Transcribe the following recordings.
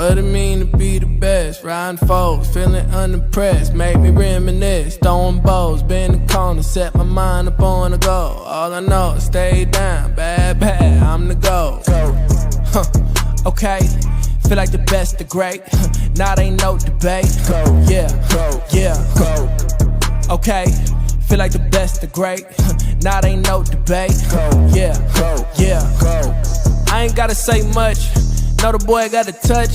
what it mean to be the best. Riding foes, feeling unimpressed, make me reminisce. Throwing bows, bend the corner, set my mind up on the goal. All I know is stay down, bad, I'm the goal. Okay, feel like the best, the great. Now there ain't no debate. Yeah. Okay, feel like the best, the great. Now there ain't no debate. Yeah. I ain't gotta say much. Know the boy got a touch.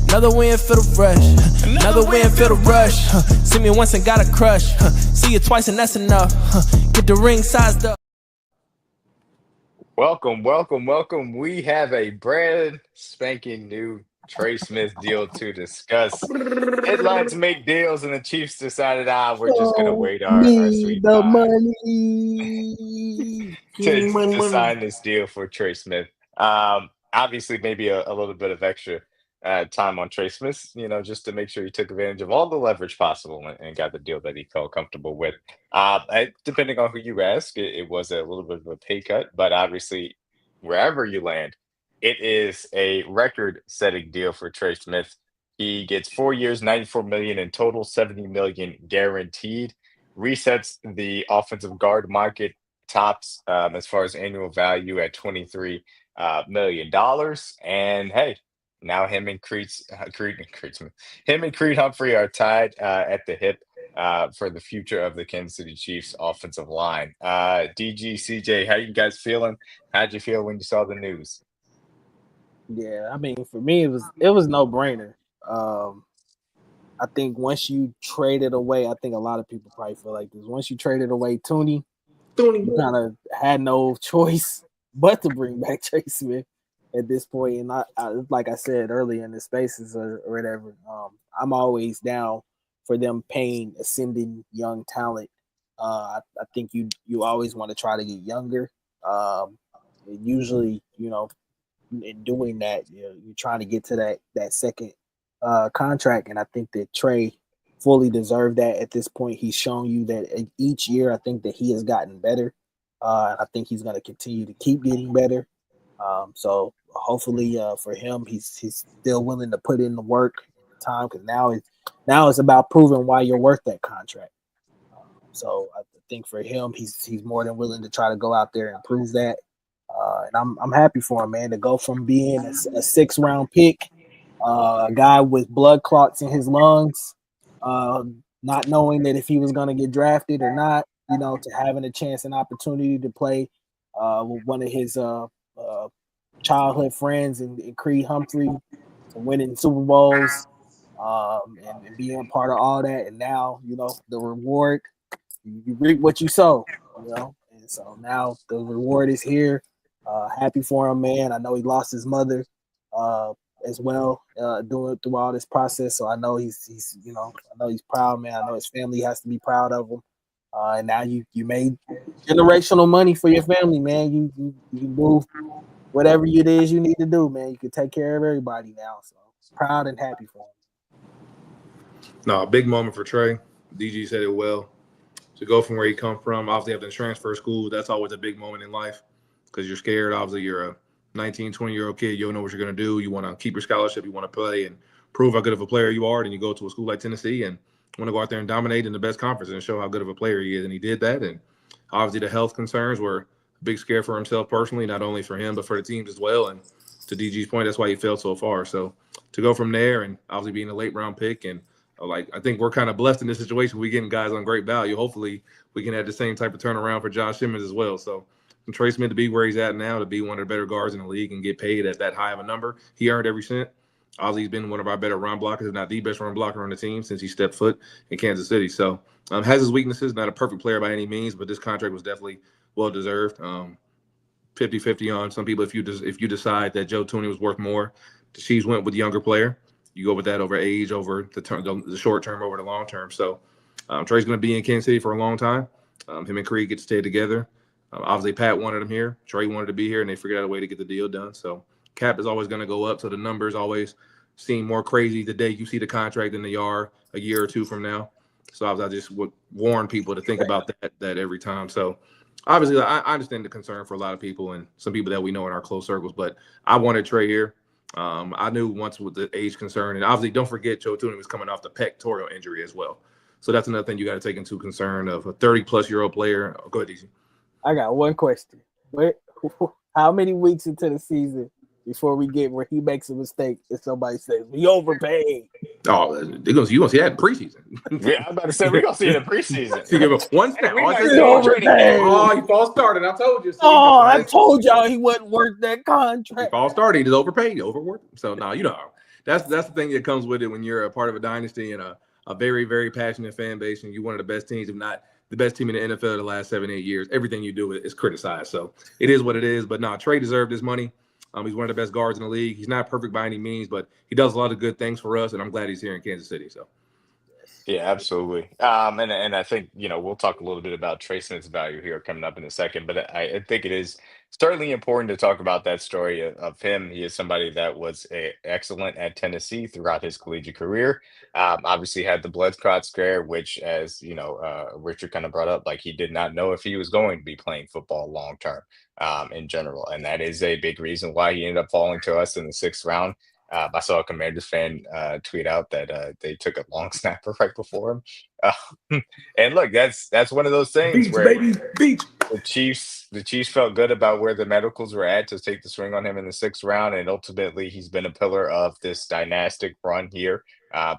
Another win for the rush. Another win for the rush. See me once and got a crush. See you twice and that's enough. Get the ring sized up. Welcome. We have a brand spanking new Trey Smith deal to discuss. Headlines make deals, and the Chiefs decided, we're just gonna wait our sweet the time money. to sign this deal for Trey Smith. Obviously, maybe a little bit of extra time on Trey Smith, just to make sure he took advantage of all the leverage possible and got the deal that he felt comfortable with. Depending on who you ask, it was a little bit of a pay cut, but obviously, wherever you land, it is a record-setting deal for Trey Smith. He gets 4 years, $94 million in total, $70 million guaranteed. Resets the offensive guard market, tops as far as annual value at $23 million. And hey, now him and Creed Humphrey are tied at the hip for the future of the Kansas City Chiefs offensive line. DG, CJ, how you guys feeling? How'd you feel when you saw the news? Yeah, I mean, for me, it was no brainer. I think once you traded away, I think a lot of people probably feel like this. Once you traded away Tooney, you kind of had no choice but to bring back Trey Smith at this point. And I like I said earlier in the spaces or whatever, I'm always down for them paying ascending young talent. I think you always want to try to get younger. Usually, in doing that, you're trying to get to that second contract, and I think that Trey fully deserved that at this point. He's shown you that each year, I think that he has gotten better, and I think he's going to continue to keep getting better. So hopefully for him, he's still willing to put in the work and the time, because now it's about proving why you're worth that contract. So I think for him, he's more than willing to try to go out there and prove that. And I'm happy for him, man, to go from being a 6th-round pick, a guy with blood clots in his lungs, not knowing that if he was going to get drafted or not, to having a chance and opportunity to play with one of his childhood friends and Creed Humphrey, to winning Super Bowls, and being part of all that. And now, the reward, you reap what you sow, and so now the reward is here. Happy for him, man. I know he lost his mother as well through all this process. So I know he's proud, man. I know his family has to be proud of him. And now you made generational money for your family, man. You do whatever it is you need to do, man. You can take care of everybody now. So proud and happy for him. No, a big moment for Trey. DG said it well. To go from where he come from, obviously having to transfer school, that's always a big moment in life, because you're scared. Obviously, you're a 19, 20-year-old kid. You don't know what you're going to do. You want to keep your scholarship. You want to play and prove how good of a player you are. And you go to a school like Tennessee and want to go out there and dominate in the best conference and show how good of a player he is. And he did that. And obviously the health concerns were a big scare for himself personally, not only for him, but for the teams as well. And to DG's point, that's why he failed so far. So to go from there and obviously being a late-round pick, and I think we're kind of blessed in this situation. We're getting guys on great value. Hopefully we can have the same type of turnaround for Josh Simmons as well. So Trey Smith to be where he's at now, to be one of the better guards in the league and get paid at that high of a number, he earned every cent. Obviously, he's been one of our better run blockers, if not the best run blocker on the team since he stepped foot in Kansas City. So has his weaknesses, not a perfect player by any means, but this contract was definitely well-deserved. 50-50 on some people. If you decide that Joe Tooney was worth more, the Chiefs went with the younger player. You go with that over age, over the short term, over the long term. So Trey's going to be in Kansas City for a long time. Him and Creed get to stay together. Obviously, Pat wanted him here. Trey wanted to be here, and they figured out a way to get the deal done. So cap is always going to go up. So the numbers always seem more crazy the day you see the contract than they are a year or two from now. So I just would warn people to think about that every time. So obviously, I understand the concern for a lot of people and some people that we know in our close circles. But I wanted Trey here. I knew once with the age concern, and obviously don't forget Joe Tooney was coming off the pectoral injury as well. So that's another thing you got to take into concern of a 30-plus-year-old player. Oh, go ahead, DC. I got one question. How many weeks into the season before we get where he makes a mistake and somebody says we overpaid? Oh, you're gonna see that in preseason. Yeah, I'm about to say we're gonna see it in preseason. You give him one snap. We might He's see it in training camp. Oh, he false started. I told you. I told y'all he wasn't worth that contract. He false started. He's overpaid, overworked. So no, that's the thing that comes with it when you're a part of a dynasty and a very, very passionate fan base, and you're one of the best teams, if not the best team in the NFL the last 7-8 years. Everything you do is criticized. So it is what it is. But no, Trey deserved his money. He's one of the best guards in the league. He's not perfect by any means, but he does a lot of good things for us, and I'm glad he's here in Kansas City. So, yeah, absolutely. And I think we'll talk a little bit about Trey Smith's value here coming up in a second, but I think it is certainly important to talk about that story of him. He is somebody that was excellent at Tennessee throughout his collegiate career. Obviously had the blood clot scare, which, as Richard kind of brought up, like he did not know if he was going to be playing football long term. In general. And that is a big reason why he ended up falling to us in the 6th round. I saw a Commanders fan tweet out that they took a long snapper right before him. And look, that's one of those things where the Chiefs felt good about where the medicals were at to take the swing on him in the 6th round. And ultimately, he's been a pillar of this dynastic run here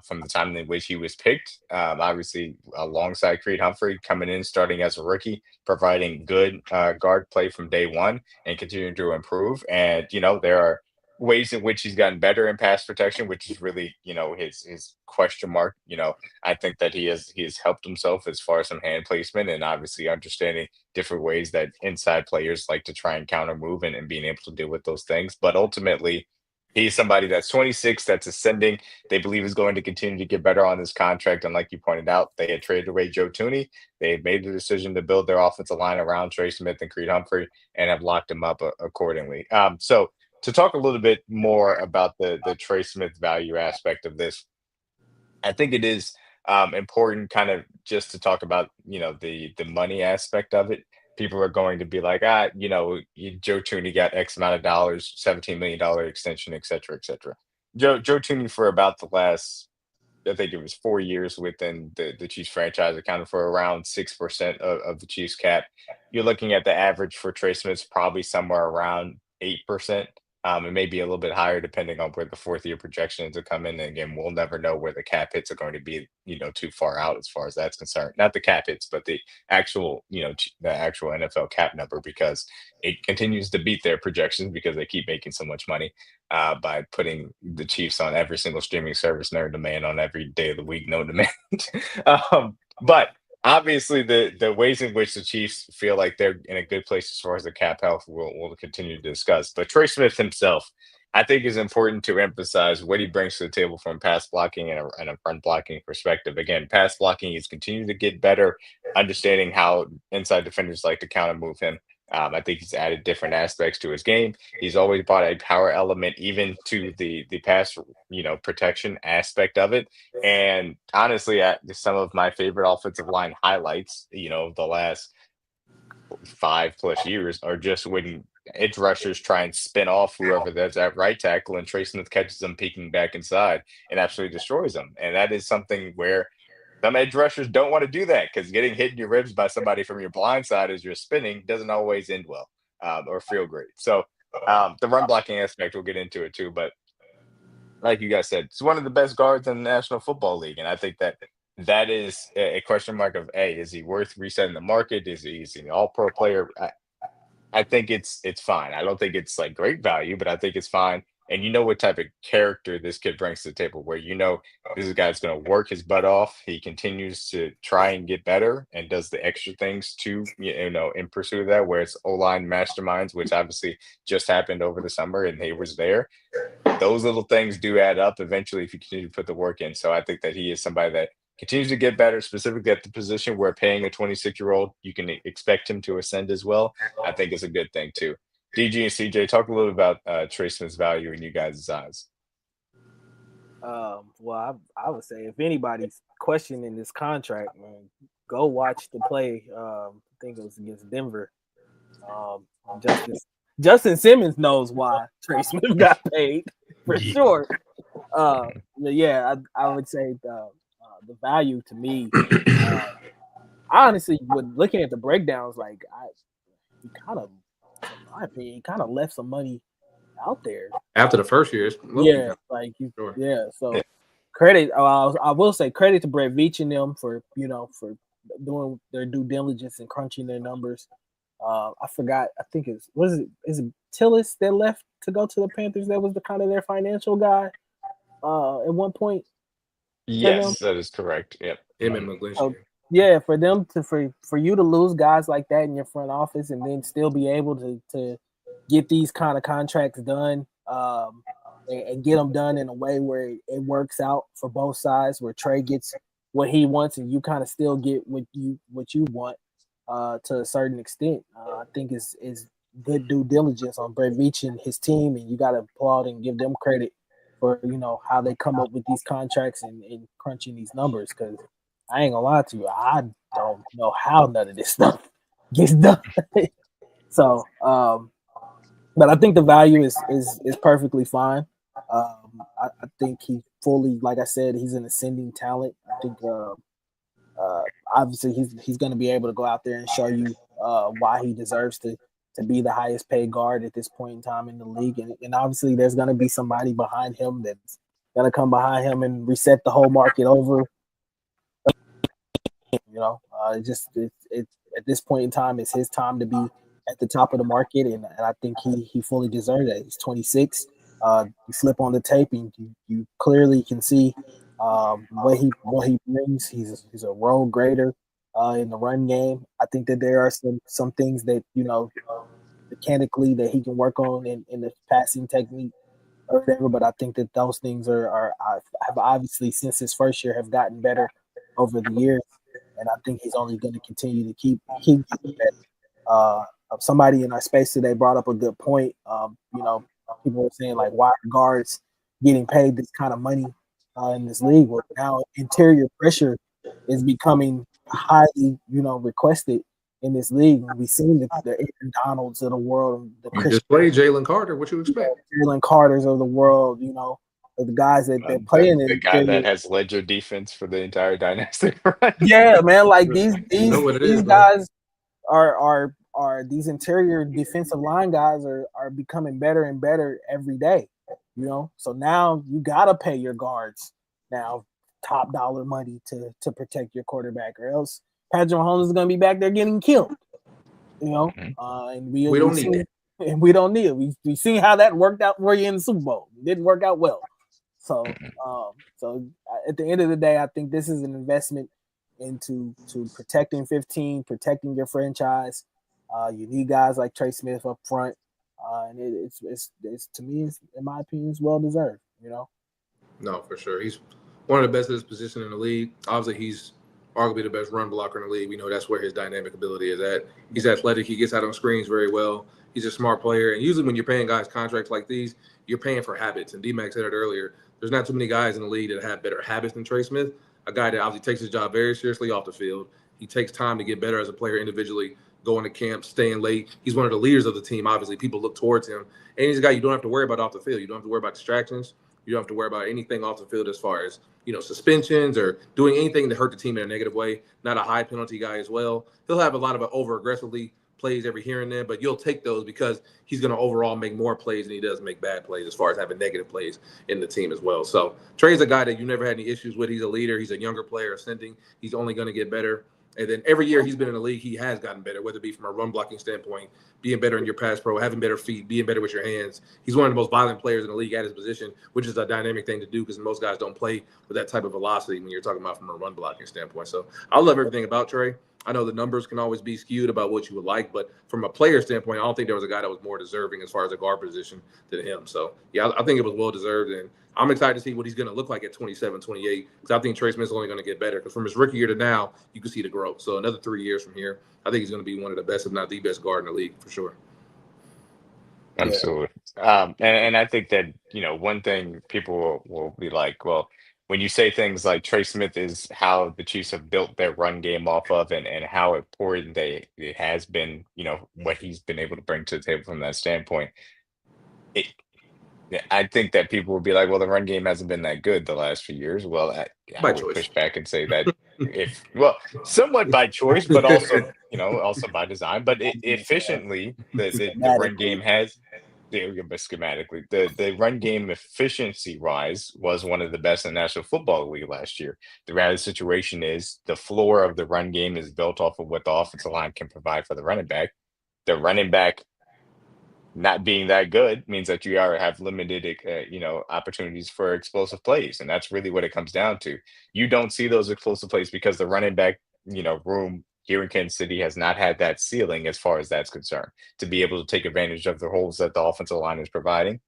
from the time in which he was picked. Obviously, alongside Creed Humphrey, coming in, starting as a rookie, providing good guard play from day one and continuing to improve. And, there are ways in which he's gotten better in pass protection, which is really, his question mark. I think that he has helped himself as far as some hand placement and obviously understanding different ways that inside players like to try and counter move and being able to deal with those things. But ultimately, he's somebody that's 26, that's ascending. They believe is going to continue to get better on this contract. And like you pointed out, they had traded away Joe Tooney. They had made the decision to build their offensive line around Trey Smith and Creed Humphrey and have locked him up accordingly. So to talk a little bit more about the Trey Smith value aspect of this, I think it is important kind of just to talk about, the money aspect of it. People are going to be like, Joe Tooney got X amount of dollars, $17 million extension, et cetera, et cetera. Joe Tooney for about the last, I think it was 4 years within the Chiefs franchise, accounted for around 6% of the Chiefs cap. You're looking at the average for Trey Smith's probably somewhere around 8%. It may be a little bit higher depending on where the 4th-year projections are coming. And again, we'll never know where the cap hits are going to be, too far out as far as that's concerned. Not the cap hits, but the actual, the actual NFL cap number, because it continues to beat their projections because they keep making so much money by putting the Chiefs on every single streaming service, no demand on every day of the week, no demand. But obviously, the ways in which the Chiefs feel like they're in a good place as far as the cap health, we'll continue to discuss. But Trey Smith himself, I think, is important to emphasize what he brings to the table from pass blocking and a front blocking perspective. Again, pass blocking is continuing to get better, understanding how inside defenders like to counter move him. I think he's added different aspects to his game. He's always brought a power element even to the pass, protection aspect of it. And honestly, some of my favorite offensive line highlights, the last 5+ years are just when edge rushers try and spin off whoever that's at right tackle and Trey Smith catches them peeking back inside and absolutely destroys them. And that is something where some edge rushers don't want to do that because getting hit in your ribs by somebody from your blind side as you're spinning doesn't always end well or feel great. So the run blocking aspect, we'll get into it too. But like you guys said, it's one of the best guards in the National Football League. And I think that is a question mark of, hey, is he worth resetting the market? Is he an all-pro player? I think it's fine. I don't think it's like great value, but I think it's fine. And what type of character this kid brings to the table, where this is a guy that's going to work his butt off. He continues to try and get better and does the extra things to, in pursuit of that, where it's O-line masterminds, which obviously just happened over the summer and he was there. Those little things do add up eventually if you continue to put the work in. So I think that he is somebody that continues to get better, specifically at the position where paying a 26-year-old, you can expect him to ascend as well. I think is a good thing too. DG and CJ, talk a little about Trey Smith's value in you guys' eyes. Well, I would say if anybody's questioning this contract, man, go watch the play. I think it was against Denver. Justin Simmons knows why Trey Smith got paid for sure. Yeah, I would say the value to me. I honestly, when looking at the breakdowns, like he kind of, in my opinion, he kind of left some money out there After the first year, yeah, like sure. yeah. So credit. I will say credit to Brett Veach and them for for doing their due diligence and crunching their numbers. I forgot. I think is it Tillis that left to go to the Panthers? That was the kind of their financial guy at one point. Yes, that is correct. Yep. Him and McGlinchey. So, yeah, for them to for you to lose guys like that in your front office and then still be able to get these kind of contracts done and get them done in a way where it works out for both sides, where Trey gets what he wants and you kind of still get what you want to a certain extent. I think is good due diligence on Brett Veach and his team, and you got to applaud and give them credit for how they come up with these contracts and crunching these numbers. Because I ain't gonna lie to you, I don't know how none of this stuff gets done. So, but I think the value is perfectly fine. I think he fully, like I said, he's an ascending talent. I think obviously he's going to be able to go out there and show you why he deserves to be the highest paid guard at this point in time in the league. And obviously there's going to be somebody behind him that's going to come behind him and reset the whole market over. It at this point in time, it's his time to be at the top of the market, and I think he fully deserves that. He's 26. You flip on the tape, and you clearly can see what he brings. He's a role grader in the run game. I think that there are some things that mechanically that he can work on in the passing technique or whatever. But I think that those things have obviously since his first year have gotten better over the years, and I think he's only going to continue to keep getting better. Somebody in our space today brought up a good point. People were saying, like, why are guards getting paid this kind of money in this league? Well, now interior pressure is becoming highly, requested in this league. We've seen the Aaron Donalds of the world, the just play Jalen Carter. What you expect? Jalen Carters of the world, the guys that play in the guy that has led your defense for the entire dynasty. Yeah, man. Like these guys are these interior defensive line guys are becoming better and better every day. So now you gotta pay your guards now top dollar money to protect your quarterback, or else Patrick Mahomes is gonna be back there getting killed. And we don't need it. And we don't need it. We seen how that worked out for you in the Super Bowl. It didn't work out well. So at the end of the day, I think this is an investment into protecting 15, protecting your franchise. You need guys like Trey Smith up front, and it's to me, in my opinion, it's well deserved. No, for sure. He's one of the best at his position in the league. Obviously, he's arguably the best run blocker in the league. We know that's where his dynamic ability is at. He's athletic. He gets out on screens very well. He's a smart player. And usually when you're paying guys contracts like these, you're paying for habits. And DMac said it earlier. There's not too many guys in the league that have better habits than Trey Smith, a guy that obviously takes his job very seriously off the field. He takes time to get better as a player individually, going to camp, staying late. He's one of the leaders of the team. Obviously, people look towards him. And he's a guy you don't have to worry about off the field. You don't have to worry about distractions. You don't have to worry about anything off the field as far as, suspensions or doing anything to hurt the team in a negative way. Not a high penalty guy as well. He'll have a lot of over-aggressively plays every here and there, but you'll take those because he's going to overall make more plays than he does make bad plays as far as having negative plays in the team as well. So Trey's a guy that you never had any issues with. He's a leader. He's a younger player ascending. He's only going to get better. And then every year he's been in the league, he has gotten better, whether it be from a run blocking standpoint, being better in your pass pro, having better feet, being better with your hands. He's one of the most violent players in the league at his position, which is a dynamic thing to do because most guys don't play with that type of velocity when you're talking about from a run blocking standpoint. So I love everything about Trey. I know the numbers can always be skewed about what you would like, but from a player standpoint, I don't think there was a guy that was more deserving as far as a guard position than him. So, yeah, I think it was well-deserved, and I'm excited to see what he's going to look like at 27, 28, because I think Trey Smith's only going to get better because from his rookie year to now, you can see the growth. So another 3 years from here, I think he's going to be one of the best, if not the best guard in the league for sure. Absolutely. And I think that, one thing people will be like, well, when you say things like Trey Smith is how the Chiefs have built their run game off of and how important it has been, what he's been able to bring to the table from that standpoint, Yeah, I think that people would be like, well, the run game hasn't been that good the last few years. Well, I By would choice. push back and say that well, somewhat by choice, but also, also by design. But efficiently, the run game Schematically. has schematically the run game efficiency wise was one of the best in the National Football League last year. The reality situation is the floor of the run game is built off of what the offensive line can provide for the running back. The running back not being that good means that you have limited, opportunities for explosive plays, and that's really what it comes down to. You don't see those explosive plays because the running back, room here in Kansas City has not had that ceiling as far as that's concerned to be able to take advantage of the holes that the offensive line is providing.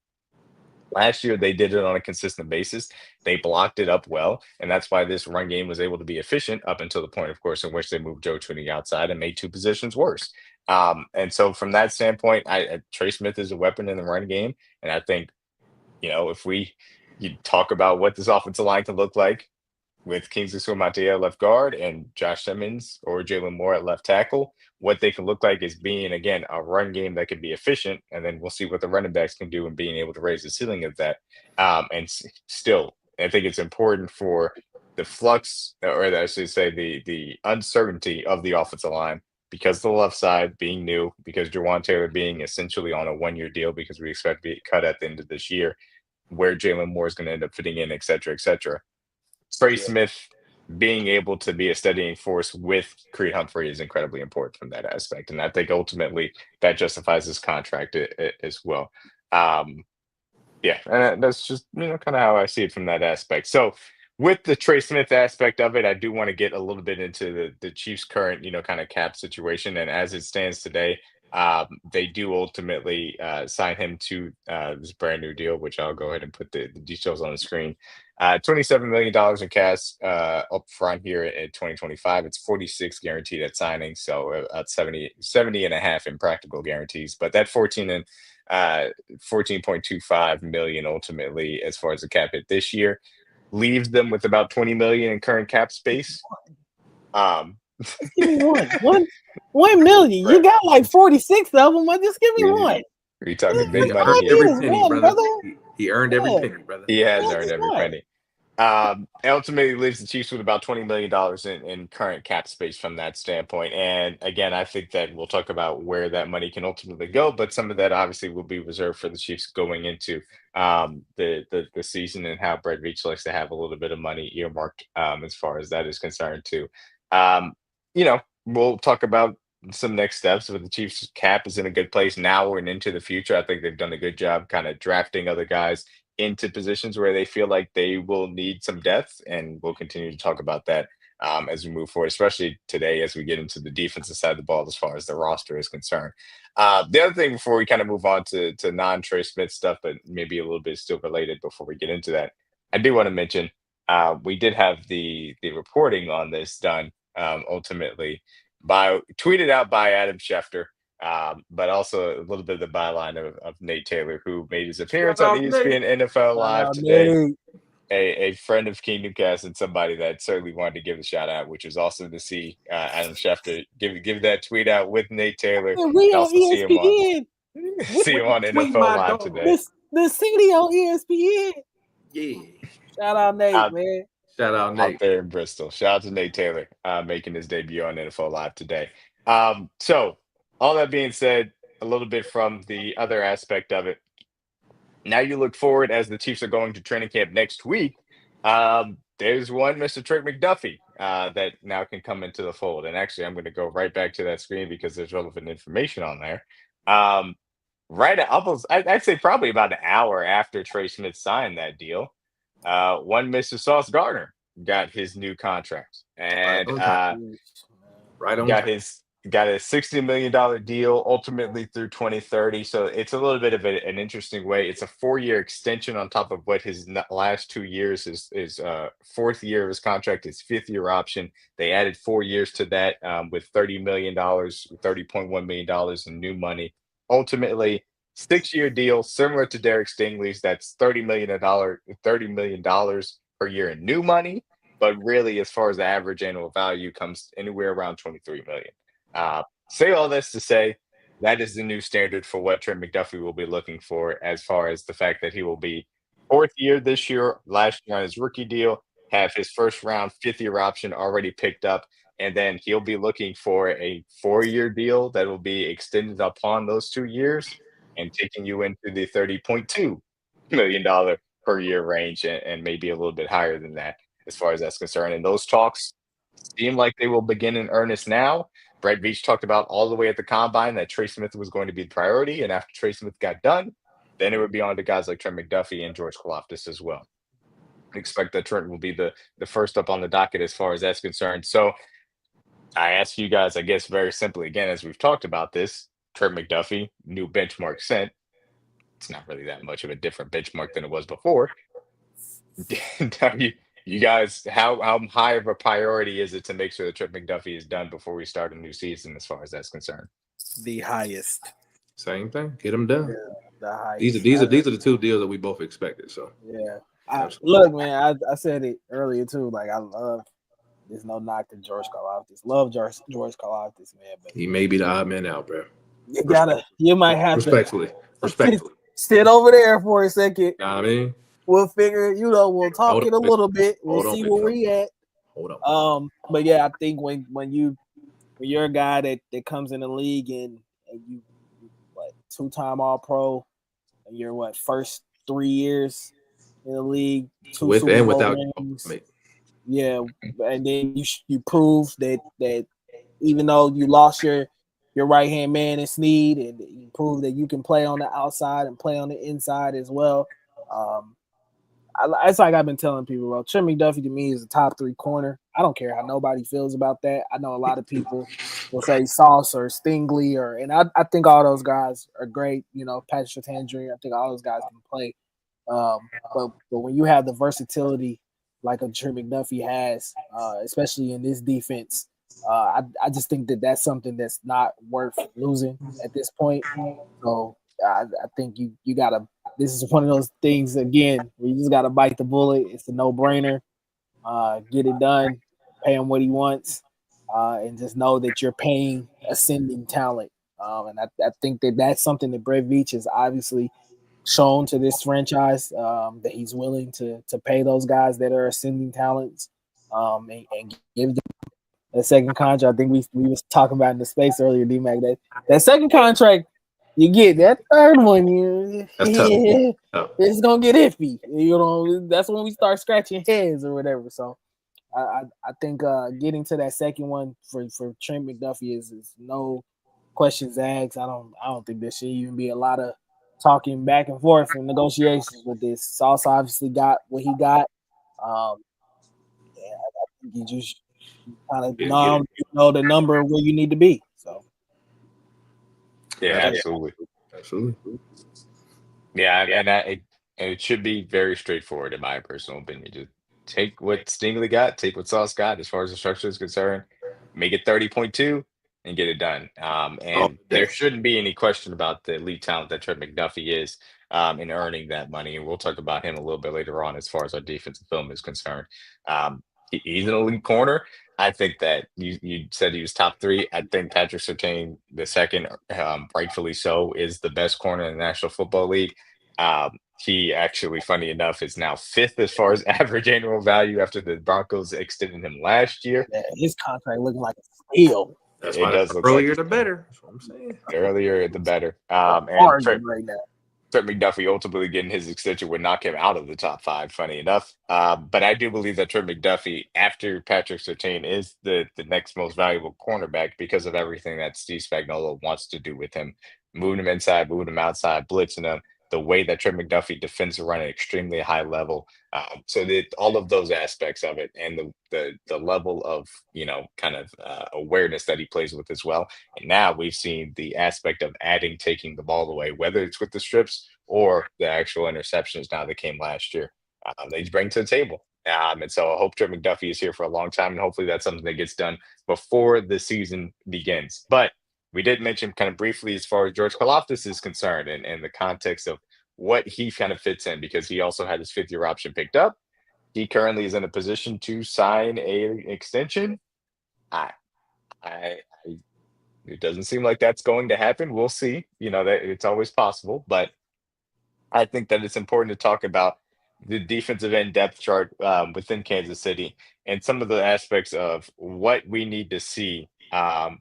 Last year, they did it on a consistent basis. They blocked it up well, and that's why this run game was able to be efficient up until the point, of course, in which they moved Joe to the outside and made two positions worse. And so, from that standpoint, Trey Smith is a weapon in the run game, and I think if you talk about what this offensive line can look like with Kingsley Suamataia at left guard and Josh Simmons or Jalen Moore at left tackle, what they can look like is being, again, a run game that can be efficient. And then we'll see what the running backs can do and being able to raise the ceiling of that. Still, I think it's important for the flux, or I should say the uncertainty of the offensive line, because the left side being new, because Jawan Taylor being essentially on a 1-year deal because we expect to be cut at the end of this year, where Jalen Moore is going to end up fitting in, et cetera, et cetera. Trey Smith being able to be a steadying force with Creed Humphrey is incredibly important from that aspect. And I think ultimately that justifies his contract as well. And that's just, kind of how I see it from that aspect. So with the Trey Smith aspect of it, I do want to get a little bit into the Chiefs' current, kind of cap situation. And as it stands today, they do ultimately sign him to this brand new deal, which I'll go ahead and put the details on the screen. $27 million in cash up front here in 2025. It's 46 guaranteed at signing, so at 70 and a half in practical guarantees. But that 14.25 million ultimately, as far as the cap hit this year, leaves them with about 20 million in current cap space. Just give me one million. You got like 46 of them. Just give me one. Are talking big money all here? Every penny, brother. He earned every penny, brother. He has earned every penny. Ultimately leaves the Chiefs with about $20 million in current cap space from that standpoint. And again, I think that we'll talk about where that money can ultimately go, but some of that obviously will be reserved for the Chiefs going into the season, and how Brett Veach likes to have a little bit of money earmarked as far as that is concerned too. We'll talk about some next steps, but the Chiefs cap is in a good place now and into the future. I think they've done a good job kind of drafting other guys into positions where they feel like they will need some depth, and we'll continue to talk about that as we move forward, especially today as we get into the defensive side of the ball as far as the roster is concerned. The other thing before we kind of move on to non-Trey Smith stuff, but maybe a little bit still related before we get into that, I do want to mention we did have the reporting on this done ultimately tweeted out by Adam Schefter, but also a little bit of the byline of Nate Taylor, who made his appearance on ESPN NFL Live today. A friend of King Newcastle and somebody that certainly wanted to give a shout out, which was awesome to see Adam Schefter give that tweet out with Nate Taylor. We on ESPN. See him on NFL Live today. The city on ESPN. Yeah. Shout out Nate, man. Shout out Nate. Out there in Bristol. Shout out to Nate Taylor making his debut on NFL Live today. So all that being said, a little bit from the other aspect of it. Now you look forward as the Chiefs are going to training camp next week. There's one Mr. Trent McDuffie that now can come into the fold. And actually, I'm going to go right back to that screen because there's relevant information on there. I'd say probably about an hour after Trey Smith signed that deal, one Mr. Sauce Gardner got his new contract, and got a $60 million deal ultimately through 2030. So it's a little bit of an interesting way. It's a 4-year extension on top of what his last 2 years is. Fourth year of his contract, his 5th-year option. They added 4 years to that with $30.1 million in new money. Ultimately, 6-year deal similar to Derek Stingley's. That's $30 million per year in new money, but really, as far as the average annual value, comes anywhere around $23 million. Say all this to say, that is the new standard for what Trent McDuffie will be looking for, as far as the fact that he will be fourth year this year, last year on his rookie deal, have his first round fifth year option already picked up, and then he'll be looking for a 4-year deal that will be extended upon those 2 years and taking you into the $30.2 million per year range, and maybe a little bit higher than that as far as that's concerned. And those talks seem like they will begin in earnest now. Brett Veach talked about all the way at the combine that Trey Smith was going to be the priority, and after Trey Smith got done, then it would be on to guys like Trent McDuffie and George Karlaftis as well. Expect that Trent will be the first up on the docket as far as that's concerned. So I ask you guys, I guess, very simply again, as we've talked about this, Trent McDuffie, new benchmark set. It's not really that much of a different benchmark than it was before. You guys, how high of a priority is it to make sure that Trent McDuffie is done before we start a new season as far as that's concerned? The highest. Same thing. Get them done. Yeah, the highest. These are the two deals that we both expected. So yeah. Look, man, I said it earlier too. Like, I love. There's no knock to George Karlaftis. Love George Karlaftis, man. But he may be the odd man out, bro. You might have respectfully sit over there for a second. You know what I mean? We'll figure, we'll talk it a little bit. We'll see where we at. Hold on. But yeah, I think when you're a guy that comes in the league and you two-time All-Pro, and you're first 3 years in the league, two Super Bowl without rings. Yeah, and then you prove that even though you lost your right-hand man in Snead, and you prove that you can play on the outside and play on the inside as well. It's like I've been telling people, bro. Trent McDuffie to me is a top 3 corner. I don't care how nobody feels about that. I know a lot of people will say Sauce or Stingley, and I think all those guys are great. Patrick Surtain Jr., I think all those guys can play. But when you have the versatility like a Trent McDuffie has, especially in this defense, I just think that's something that's not worth losing at this point. So I think you gotta. This is one of those things again where you just gotta bite the bullet. It's a no-brainer. Get it done. Pay him what he wants, and just know that you're paying ascending talent. And I think that's something that Brett Veach has obviously shown to this franchise, that he's willing to pay those guys that are ascending talents, and give them a second contract. I think we was talking about in the space earlier, DMac, that second contract you get. That third one, that's tough. It's gonna get iffy. That's when we start scratching heads or whatever. So I think getting to that second one for Trent McDuffie is no questions asked. I don't think there should even be a lot of talking back and forth and negotiations with this. Sauce obviously got what he got. I think you just kind of know the number where you need to be. So yeah, absolutely. Yeah, and it should be very straightforward in my personal opinion. Just take what Stingley got, take what Sauce got as far as the structure is concerned, make it 30.2 and get it done. And there shouldn't be any question about the elite talent that Trent McDuffie is in earning that money. And we'll talk about him a little bit later on as far as our defensive film is concerned. He's an elite corner. I think that you said he was top 3. I think Patrick Surtain II, rightfully so, is the best corner in the National Football League. He actually, funny enough, is now 5th as far as average annual value after the Broncos extended him last year. Yeah, his contract looking like a steal. That's why the earlier the better. That's what I'm saying. The earlier the better. And right now. Trent McDuffie ultimately getting his extension would knock him out of the top 5, funny enough. But I do believe that Trent McDuffie, after Patrick Surtain, is the next most valuable cornerback because of everything that Steve Spagnuolo wants to do with him. Moving him inside, moving him outside, blitzing him, the way that Trent McDuffie defends the run at an extremely high level. So all of those aspects of it and the level of, awareness that he plays with as well. And now we've seen the aspect of taking the ball away, whether it's with the strips or the actual interceptions now that came last year. They bring to the table. And so I hope Trent McDuffie is here for a long time, and hopefully that's something that gets done before the season begins. But we did mention kind of briefly as far as George Karlaftis is concerned and the context of what he kind of fits in, because he also had his 5th-year option picked up. He currently is in a position to sign an extension. It doesn't seem like that's going to happen. We'll see. That it's always possible, but I think that it's important to talk about the defensive end depth chart within Kansas City and some of the aspects of what we need to see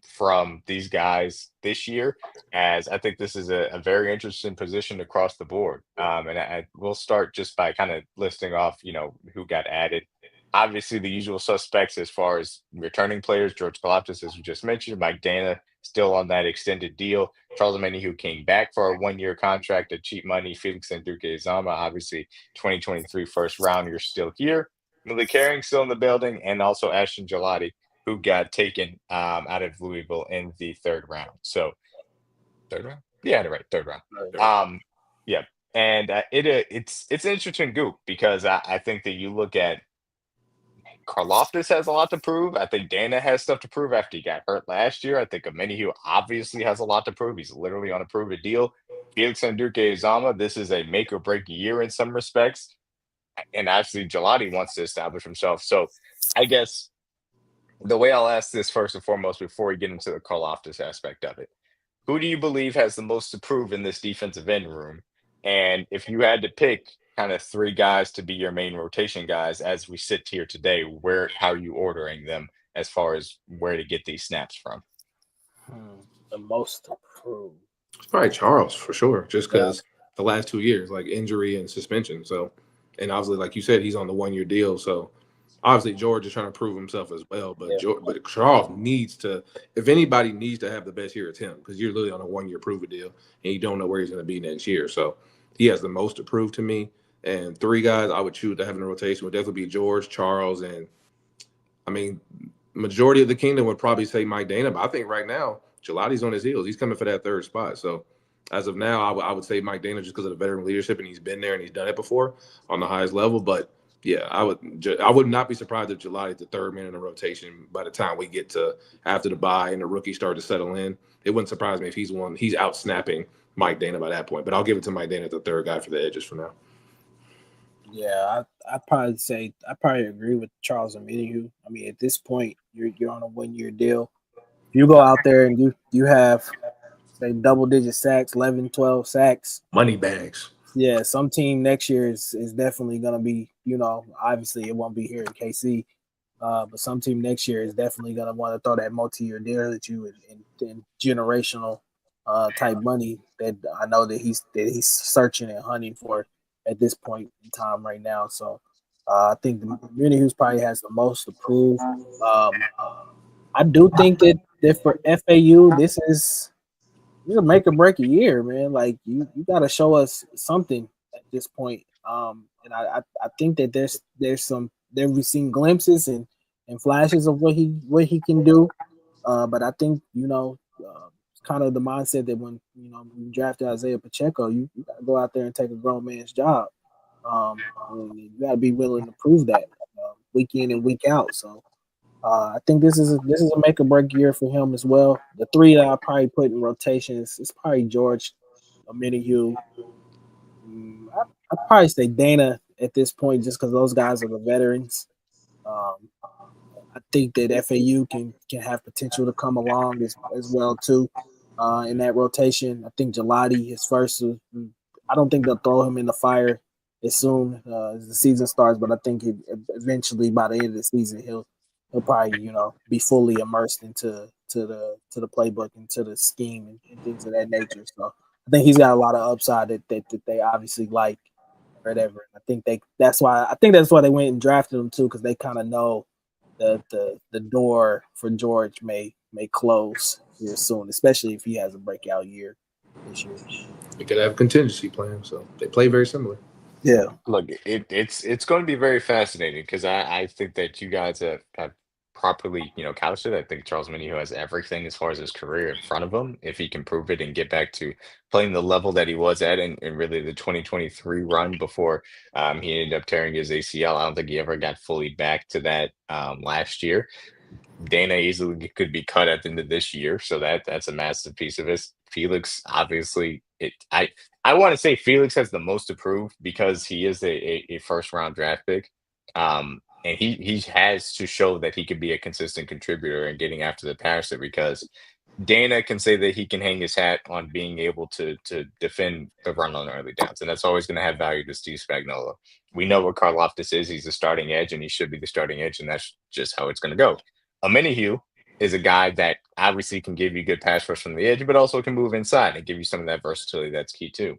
from these guys this year. As I think this is a very interesting position across the board. And I will start just by kind of listing off, who got added. Obviously, the usual suspects as far as returning players, George Karlaftis, as you just mentioned, Mike Dana still on that extended deal. Charles Omeni, who came back for a 1-year contract at cheap money. Felix Anduke-Uzomah, obviously 2023 first round, you're still here. Millie Carring still in the building, and also Ashton Gelati, who got taken out of Louisville in the third round. So, third round? Yeah, right, third round. Yeah, and it's an interesting group because I think that you look at Karlaftis has a lot to prove. I think Dana has stuff to prove after he got hurt last year. I think Omenihu obviously has a lot to prove. He's literally on a prove it deal. Felix Anduke-Uzomah, this is a make or break year in some respects. And actually, Gelati wants to establish himself. So I guess the way I'll ask this first and foremost before we get into the Karlaftis aspect of it, who do you believe has the most to prove in this defensive end room? And if you had to pick kind of 3 guys to be your main rotation guys as we sit here today, how are you ordering them as far as where to get these snaps from? The most approved. It's probably Charles for sure, just because the last 2 years, like injury and suspension. So, and obviously, like you said, he's on the 1-year deal. So, obviously, George is trying to prove himself as well. But but Charles needs to, if anybody needs to have the best year, it's him, because you're literally on a 1-year prove it deal, and you don't know where he's going to be next year. So, he has the most to prove to me. And 3 guys I would choose to have in the rotation would definitely be George, Charles, and I mean, majority of the kingdom would probably say Mike Dana, but I think right now Gelati's on his heels. He's coming for that 3rd spot. So as of now, I would say Mike Dana just because of the veteran leadership, and he's been there and he's done it before on the highest level. But yeah, I would not be surprised if Gelati's the 3rd man in the rotation by the time we get to after the bye and the rookies start to settle in. It wouldn't surprise me if he's out snapping Mike Dana by that point. But I'll give it to Mike Dana, the 3rd guy for the edges for now. Yeah, I'd probably say I probably agree with Charles Omenihu. I mean, at this point, you're on a 1-year deal. If you go out there and you have say double-digit sacks, 11, 12 sacks, money bags. Yeah, some team next year is definitely going to be, obviously it won't be here in KC, but some team next year is definitely going to want to throw that multi-year deal at you in generational type money that I know that he's searching and hunting for at this point in time right now. So I think the Omenihu probably has the most to prove. I do think that for FAU, this is a make or break a year, man. Like you got to show us something at this point. And I think that we've seen glimpses and flashes of what he can do. But I think kind of the mindset that when you drafted Isaiah Pacheco, you got to go out there and take a grown man's job. And you got to be willing to prove that week in and week out. So I think this is a make or break year for him as well. The 3 that I probably put in rotations is probably George, Omenihu. I'd probably say Dana at this point just because those guys are the veterans. I think that FAU can have potential to come along as well too in that rotation. I think Gelati is first. I don't think they'll throw him in the fire as soon as the season starts, but I think eventually by the end of the season he'll probably be fully immersed into the playbook and to the scheme and things of that nature. So I think he's got a lot of upside that they obviously like or whatever. I think that's why they went and drafted him too, because they kind of know that the door for George may close here soon, especially if he has a breakout year this year. They could have a contingency plan, so they play very similar. Yeah. Look, it's going to be very fascinating because I think that you guys have properly, couched it. I think Charles Omenihu has everything as far as his career in front of him. If he can prove it and get back to playing the level that he was at in really the 2023 run before he ended up tearing his ACL. I don't think he ever got fully back to that last year. Dana easily could be cut at the end of this year, so that's a massive piece of it. Felix, obviously, I want to say Felix has the most to prove because he is a first round draft pick. And he has to show that he could be a consistent contributor and getting after the passer because Dana can say that he can hang his hat on being able to defend the run on early downs, and that's always going to have value to Steve Spagnuolo. We know what Karlaftis is. He's the starting edge, and he should be the starting edge, and that's just how it's going to go. Aminihu is a guy that obviously can give you good pass rush from the edge, but also can move inside and give you some of that versatility that's key too.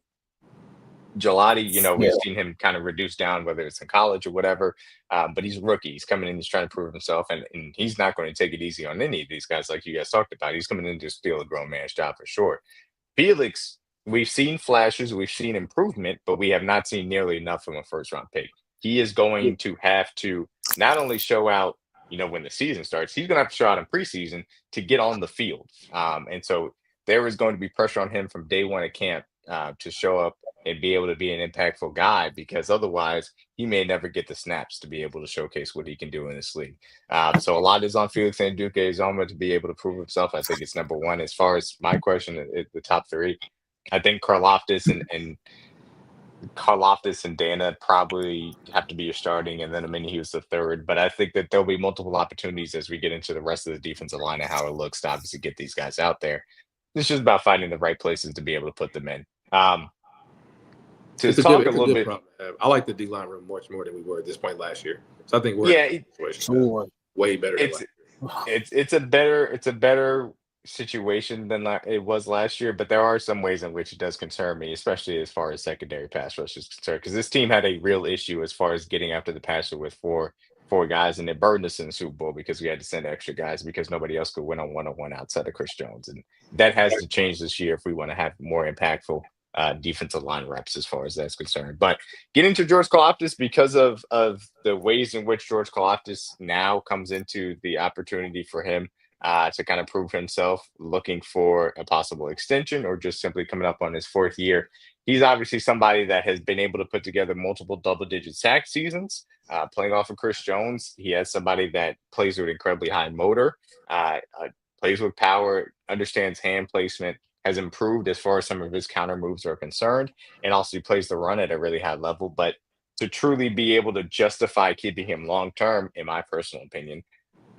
Gelati, we've seen him kind of reduce down, whether it's in college or whatever, but he's a rookie. He's coming in, he's trying to prove himself, and he's not going to take it easy on any of these guys like you guys talked about. He's coming in to steal a grown man's job for sure. Felix, we've seen flashes, we've seen improvement, but we have not seen nearly enough from a first-round pick. He is going to have to not only show out, when the season starts, he's going to have to show out in preseason to get on the field. And so there is going to be pressure on him from day one at camp to show up and be able to be an impactful guy, because otherwise he may never get the snaps to be able to showcase what he can do in this league. So a lot is on Felix and Duke Azoma to be able to prove himself. I think it's number one. As far as my question, the top three, I think Karlaftis and Dana probably have to be your starting, and then Aminihu was the third. But I think that there'll be multiple opportunities as we get into the rest of the defensive line and how it looks to obviously get these guys out there. It's just about finding the right places to be able to put them in. It's a good problem to have. I like the D-line room much more than we were at this point last year. So I think we're way better than last year. It's a better situation than it was last year, but there are some ways in which it does concern me, especially as far as secondary pass rush is concerned, because this team had a real issue as far as getting after the passer with four guys, and it burned us in the Super Bowl because we had to send extra guys because nobody else could win on one-on-one outside of Chris Jones, and that has to change this year if we want to have more impactful defensive line reps as far as that's concerned. But getting to George Karlaftis, because of the ways in which George Karlaftis now comes into the opportunity for him to kind of prove himself, looking for a possible extension or just simply coming up on his fourth year. He's obviously somebody that has been able to put together multiple double-digit sack seasons, playing off of Chris Jones. He has somebody that plays with incredibly high motor, plays with power, understands hand placement, has improved as far as some of his counter moves are concerned, and also he plays the run at a really high level. But to truly be able to justify keeping him long-term, in my personal opinion,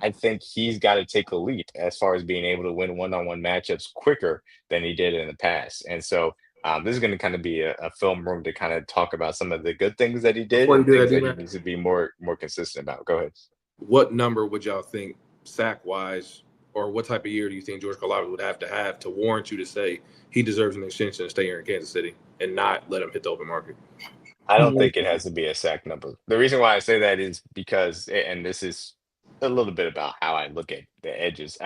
I think he's got to take a leap as far as being able to win one-on-one matchups quicker than he did in the past. And so this is going to kind of be a film room to kind of talk about some of the good things that he did and things that he needs to be more consistent about. Go ahead. What number would y'all think sack-wise, or what type of year do you think George Karlaftis would have to warrant you to say he deserves an extension to stay here in Kansas City and not let him hit the open market? I don't think it has to be a sack number. The reason why I say that is because, and this is a little bit about how I look at the edges.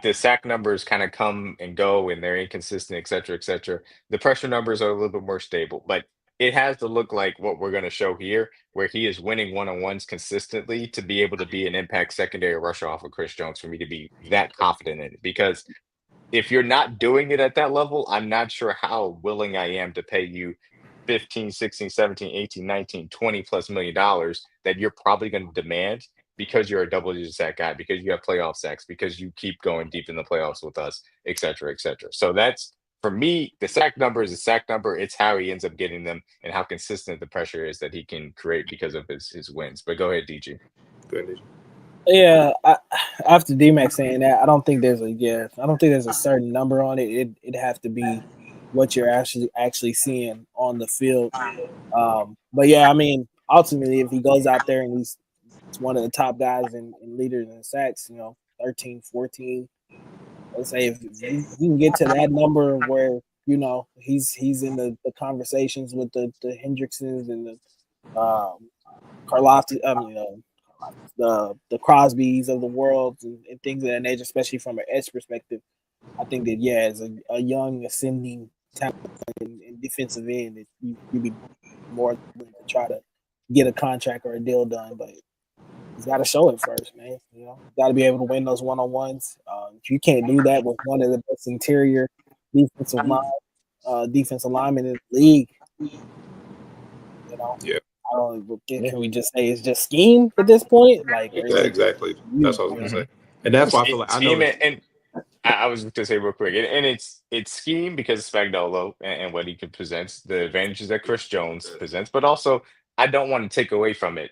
The sack numbers kind of come and go, and they're inconsistent, et cetera, et cetera. The pressure numbers are a little bit more stable, but it has to look like what we're going to show here, where he is winning one-on-ones consistently to be able to be an impact secondary rusher off of Chris Jones for me to be that confident in it. Because if you're not doing it at that level, I'm not sure how willing I am to pay you 15, 16, 17, 18, 19, 20 plus $1 million that you're probably going to demand because you're a double-digit sack guy, because you have playoff sacks, because you keep going deep in the playoffs with us, et cetera, et cetera. So that's, for me, the sack number is a sack number. It's how he ends up getting them and how consistent the pressure is that he can create because of his wins. But go ahead, DG. Go ahead, DG. Yeah, after DMac saying that, I don't think there's a certain number on it. It'd have to be what you're actually seeing on the field. But yeah, I mean, ultimately, if he goes out there and he's one of the top guys and leaders in sacks, 13, 14. Let's say if you can get to that number where he's in the conversations with the Hendricksons and the Karlaftis, the Crosbys of the world and things of that nature, especially from an edge perspective. I think that as a young ascending talent in defensive end, you'd be more willing to try to get a contract or a deal done, but he's got to show it first, man. Got to be able to win those one-on-ones. If you can't do that with one of the best interior defensive linemen in the league, yeah. I don't know, can we just say it's just scheme at this point? Like exactly. That's what I was gonna say, and that's why I feel like I know. And I was going to say real quick, and it's scheme because Spagnuolo and what he can present, the advantages that Chris Jones presents, but also I don't want to take away from it.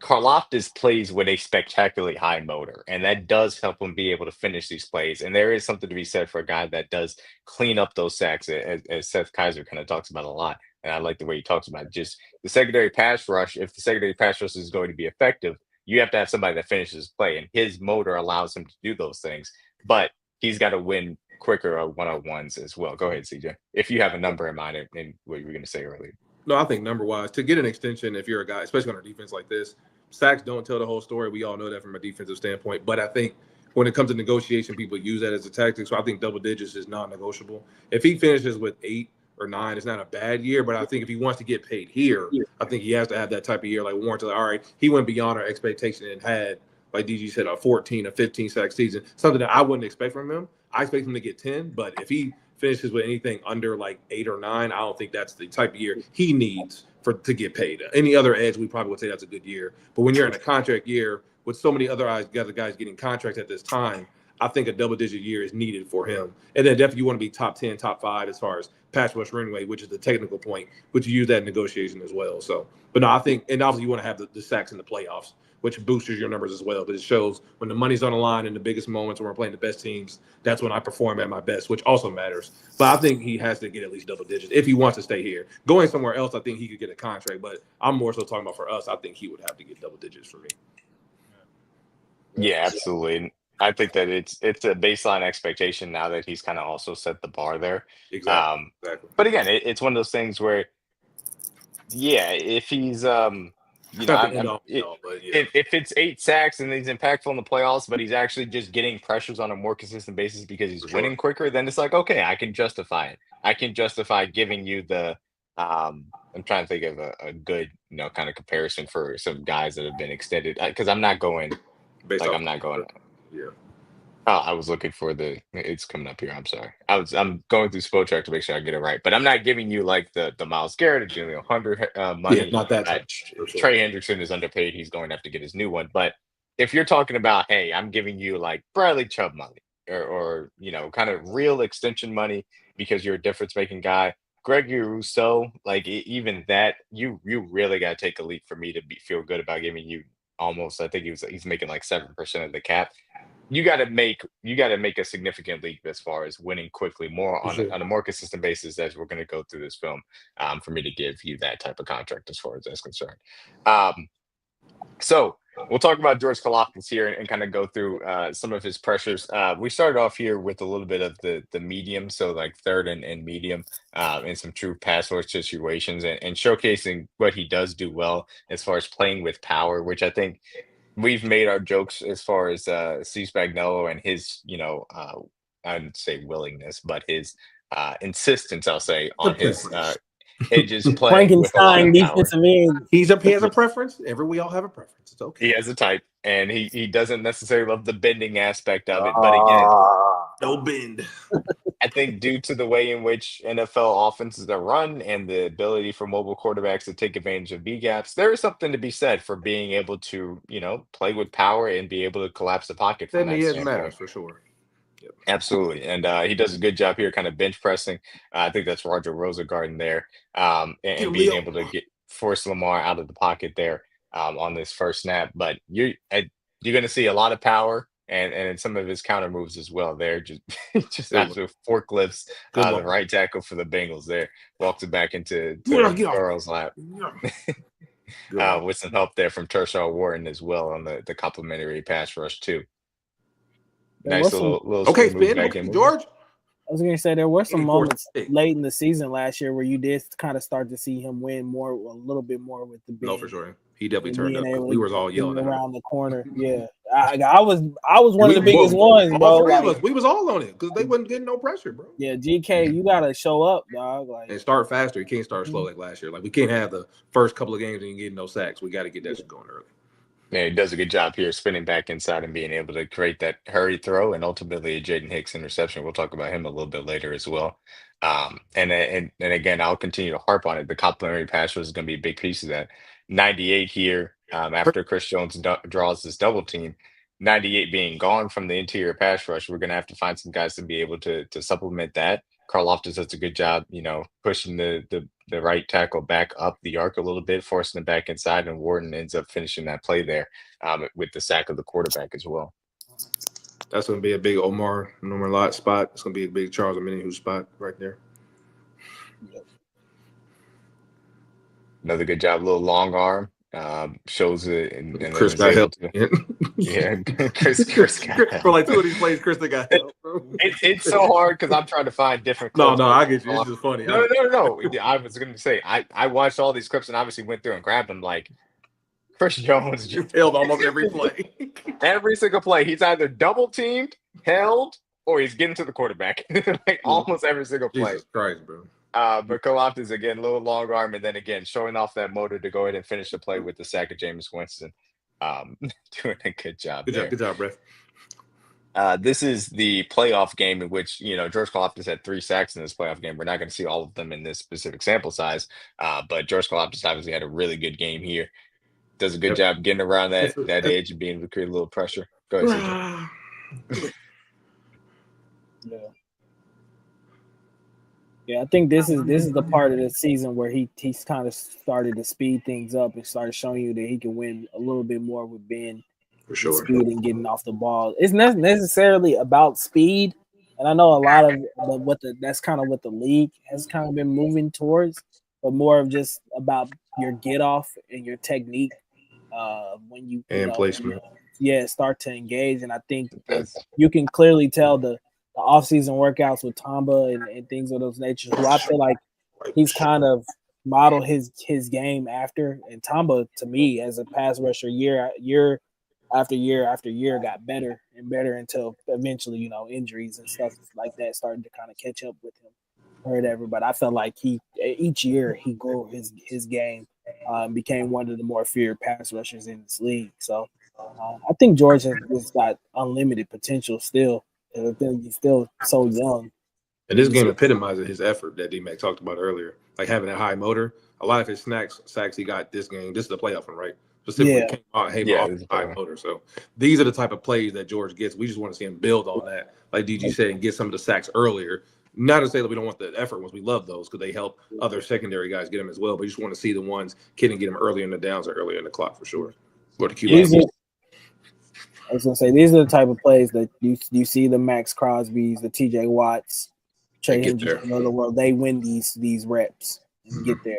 Karlaftis plays with a spectacularly high motor, and that does help him be able to finish these plays. And there is something to be said for a guy that does clean up those sacks, as Seth Kaiser kind of talks about a lot. And I like the way he talks about just the secondary pass rush. If the secondary pass rush is going to be effective, you have to have somebody that finishes play, and his motor allows him to do those things. But he's got to win quicker one-on-ones as well. Go ahead, CJ. If you have a number in mind and what you were going to say earlier. No, I think number-wise, to get an extension, if you're a guy, especially on a defense like this, sacks don't tell the whole story. We all know that from a defensive standpoint. But I think when it comes to negotiation, people use that as a tactic. So I think double digits is non-negotiable. If he finishes with 8 or 9, it's not a bad year. But I think if he wants to get paid here, I think he has to have that type of year like Warren. Like, all right, he went beyond our expectation and had, like DG said, a 14, a 15 sack season, something that I wouldn't expect from him. I expect him to get 10, but if he finishes with anything under like 8 or 9, I don't think that's the type of year he needs to get paid. Any other edge, we probably would say that's a good year. But when you're in a contract year with so many other guys getting contracts at this time, I think a double-digit year is needed for him. And then definitely you want to be top 10, top 5 as far as pass rush run rate, which is the technical point, but you use that in negotiation as well. So, but no, I think, and obviously you want to have the sacks in the playoffs, which boosts your numbers as well. But it shows when the money's on the line in the biggest moments when we're playing the best teams, that's when I perform at my best, which also matters. But I think he has to get at least double digits if he wants to stay here. Going somewhere else, I think he could get a contract, but I'm more so talking about for us, I think he would have to get double digits for me. Yeah, absolutely. I think that it's a baseline expectation now that he's kind of also set the bar there. Exactly. But again, it's one of those things where, yeah, if he's if it's 8 sacks and he's impactful in the playoffs, but he's actually just getting pressures on a more consistent basis because he's winning quicker, then it's like, okay, I can justify it. I can justify giving you the I'm trying to think of a good kind of comparison for some guys that have been extended, because I'm not going Yeah. I was looking for it's coming up here. I'm sorry. I'm going through Spot Track to make sure I get it right. But I'm not giving you like the Myles Garrett or Julian Hunter money. Yeah, not that. Trey Hendrickson is underpaid. He's going to have to get his new one. But if you're talking about, hey, I'm giving you like Bradley Chubb money or kind of real extension money because you're a difference making guy. Gregory Rousseau, like even that, you really got to take a leap for me to feel good about giving you almost. I think he's making like 7% of the cap. You got to make a significant leap as far as winning quickly, more on a more consistent basis as we're going to go through this film, for me to give you that type of contract as far as that's concerned. So we'll talk about George Karlaftis here and kind of go through some of his pressures. We started off here with a little bit of the medium, so like third and medium, in some true pass rush situations and showcasing what he does do well as far as playing with power, which I think we've made our jokes as far as Steve Spagnuolo and his, I wouldn't say willingness, but his insistence, I'll say, on his edges playing with a lot of power. He has a preference. We all have a preference. It's okay. He has a type, and he doesn't necessarily love the bending aspect of it. But again, no bend. I think due to the way in which NFL offenses are run and the ability for mobile quarterbacks to take advantage of B gaps, there is something to be said for being able to, play with power and be able to collapse the pocket. Then he matters for sure. Yep. Absolutely. And he does a good job here kind of bench pressing. I think that's Roger Rosengarten there, and being able to force Lamar out of the pocket there on this first snap. But you're going to see a lot of power and some of his counter moves as well there. Just absolute forklifts. The right tackle for the Bengals there walks it back into Burrow's lap. With some help there from Tershaw Wharton as well on the complimentary pass rush too. Nice little okay, spin. Okay, George. I was going to say there were some moments late in the season last year where you did kind of start to see him win a little bit more with the bend. No, for sure. He definitely turned up. We were all yelling around the corner. Yeah, I was one of the biggest ones, bro. We was all on it because they wasn't getting no pressure, bro. Yeah, GK, you gotta show up, dog. And start faster. You can't start slow like last year. Like we can't have the first couple of games and you get no sacks. We got to get that shit going early. Yeah, he does a good job here spinning back inside and being able to create that hurry throw and ultimately a Jaden Hicks interception. We'll talk about him a little bit later as well. And again, I'll continue to harp on it. The complimentary pass rush is going to be a big piece of that. 98 here after Chris Jones draws this double team. 98 being gone from the interior pass rush, we're going to have to find some guys to be able to supplement that. Karlaftis does a good job, pushing the the right tackle back up the arc a little bit, forcing it back inside, and Wharton ends up finishing that play there with the sack of the quarterback as well. That's going to be a big Omar Lot spot. It's going to be a big Charles Omenihu spot right there. Another good job, little long arm. Shows it, and Chris got help. Yeah, Chris got for like 2 of these plays. Chris got help. Bro. It's so hard because I'm trying to find different. No, I get you. It's just funny. No. I was going to say I watched all these clips and obviously went through and grabbed them. Like Chris Jones just held almost every play. Every single play, he's either double teamed, held, or he's getting to the quarterback. Like almost every single play. Jesus Christ, bro. But Karlaftis again, little long arm, and then again showing off that motor to go ahead and finish the play with the sack of Jameis Winston. Doing a good job. Good job, Brett. This is the playoff game in which George Karlaftis had 3 sacks in this playoff game. We're not going to see all of them in this specific sample size, but George Karlaftis obviously had a really good game here. Does a good job getting around that edge and being able to create a little pressure. Go ahead, CJ. Yeah, I think this is the part of the season where he's kind of started to speed things up and started showing you that he can win a little bit more with being for sure speed and getting off the ball. It's not necessarily about speed, and I know a lot of that's kind of what the league has kind of been moving towards, but more of just about your get off and your technique when you placement. Start to engage, and I think you can clearly tell the off-season workouts with Tamba and things of those natures, who I feel like he's kind of modeled his game after. And Tamba, to me, as a pass rusher, year after year after year, got better and better until eventually, injuries and stuff like that started to kind of catch up with him or whatever. But I felt like each year he grew his game, became one of the more feared pass rushers in this league. So I think George has got unlimited potential still. I think he's still so young. And this game epitomizes his effort that DMac talked about earlier, like having a high motor. A lot of his sacks he got this game. This is the playoff one, right? Specifically came off high motor. So these are the type of plays that George gets. We just want to see him build on that, like DG said, and get some of the sacks earlier. Not to say that we don't want the effort ones. We love those because they help other secondary guys get them as well. But you just want to see the ones get them earlier in the downs or earlier in the clock for sure. Or the QB. I was gonna say these are the type of plays that you see the Max Crosbys, the TJ Watts, Trey Hendricks of the world. They win these reps and get there.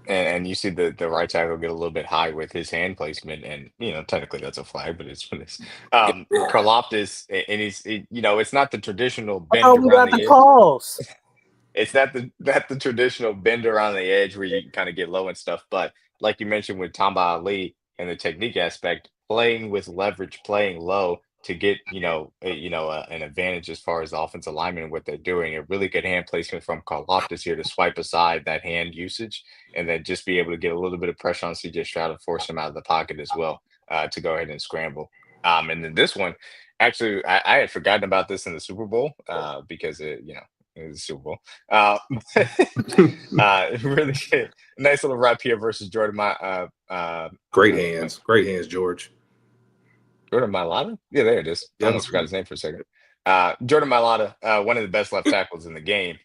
And you see the right tackle get a little bit high with his hand placement, and technically that's a flag, but it's when it's Karlaftis, and it's not the traditional bend around the edge. Calls. It's not the traditional bend around the edge where you kind of get low and stuff, but like you mentioned with Tamba Ali and the technique aspect, playing with leverage, playing low to get an advantage as far as the offensive lineman and what they're doing. A really good hand placement from Karlaftis here to swipe aside that hand usage, and then just be able to get a little bit of pressure on CJ Stroud and force him out of the pocket as well to go ahead and scramble. And then this one, actually, I had forgotten about this in the Super Bowl because it was the Super Bowl. Really nice little rep here versus Jordan. Great hands, George. Jordan Mailata? Yeah, there it is. I almost forgot his name for a second. Jordan Mailata, one of the best left tackles in the game.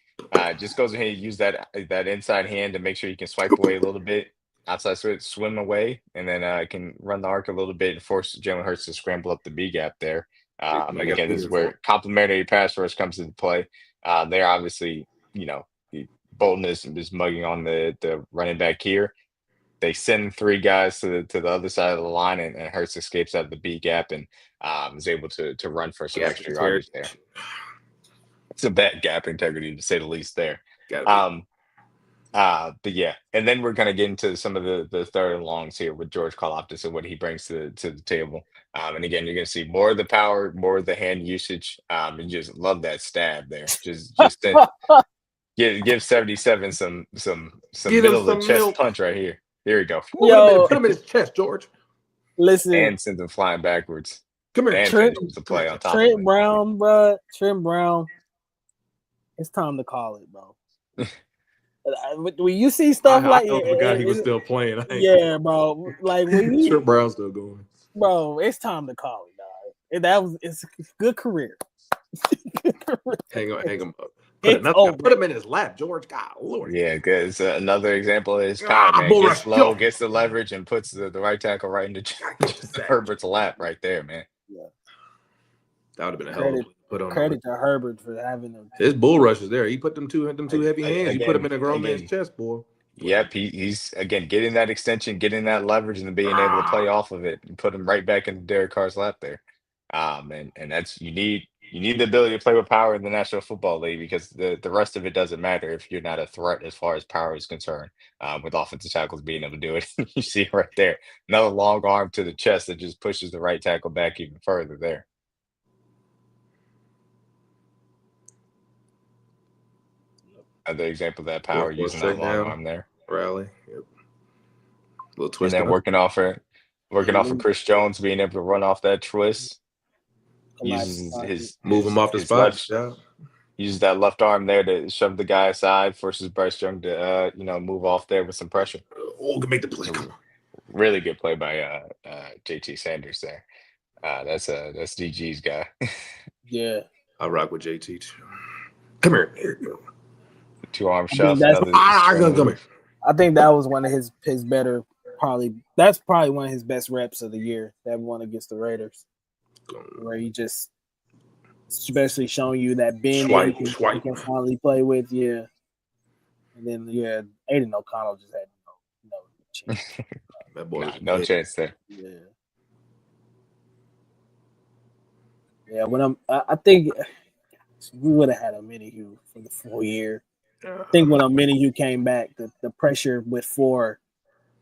Just goes ahead and use that inside hand to make sure you can swipe away a little bit, outside swim away, and then can run the arc a little bit and force Jalen Hurts to scramble up the B gap there. Again, this is where complementary pass rush comes into play. They're obviously, boldness is mugging on the running back here. They send 3 guys to the other side of the line, and Hurts escapes out of the B gap and is able to run for some extra yardage there. It's a bad gap integrity to say the least there. But yeah, and then we're gonna get into some of the third and longs here with George Karlaftis and what he brings to the table. And again, you're gonna see more of the power, more of the hand usage, and just love that stab there. Just give 77 some middle of the chest punch right here. Here we go. Put him in his chest, George. Listen, and sends him flying backwards. Come here, and Trent. The play on top. Trent Brown, bro. Trent Brown. It's time to call it, bro. When you see stuff I forgot he was still playing. Yeah, bro. Like when Trent Brown's still going. Bro, it's time to call it, dog. It's a good career. Hang him up. It's over. Put him in his lap, George. God, Lord. Yeah, because another example of his power, man. bull Gets rush, low, go. gets the leverage, and puts the right tackle right into Herbert's lap right there, man. Yeah. That would have been a hell of a put on. Credit to Herbert for having them. His bull rush is there. He put them two heavy hands. You put him in a grown man's chest, boy. Yep, he's again getting that extension, getting that leverage, and being able to play off of it and put him right back into Derek Carr's lap there. And that's you need the ability to play with power in the National Football League because the rest of it doesn't matter if you're not a threat as far as power is concerned. With offensive tackles being able to do it, you see it right there, another long arm to the chest that just pushes the right tackle back even further there. Another example of that power using that long arm there. Rally. Yep. Little twist. And then working off of Chris Jones being able to run off that twist. Move him off the spot. Uses that left arm there to shove the guy aside, forces Bryce Young to move off there with some pressure. Oh, can make the play. Come on. Really good play by JT Sanders there. That's DG's guy. Yeah. I rock with JT too. Come here. Here you go. Two arm shots. I think that was one of his better that's probably one of his best reps of the year, that one against the Raiders. Where he just especially showing you that bend he can finally play with, yeah. And then Aiden O'Connell just had no chance. That boy no chance there. Yeah. Yeah, I think we would have had a Minihue for the full year. I think when a Minihue came back, the pressure with 4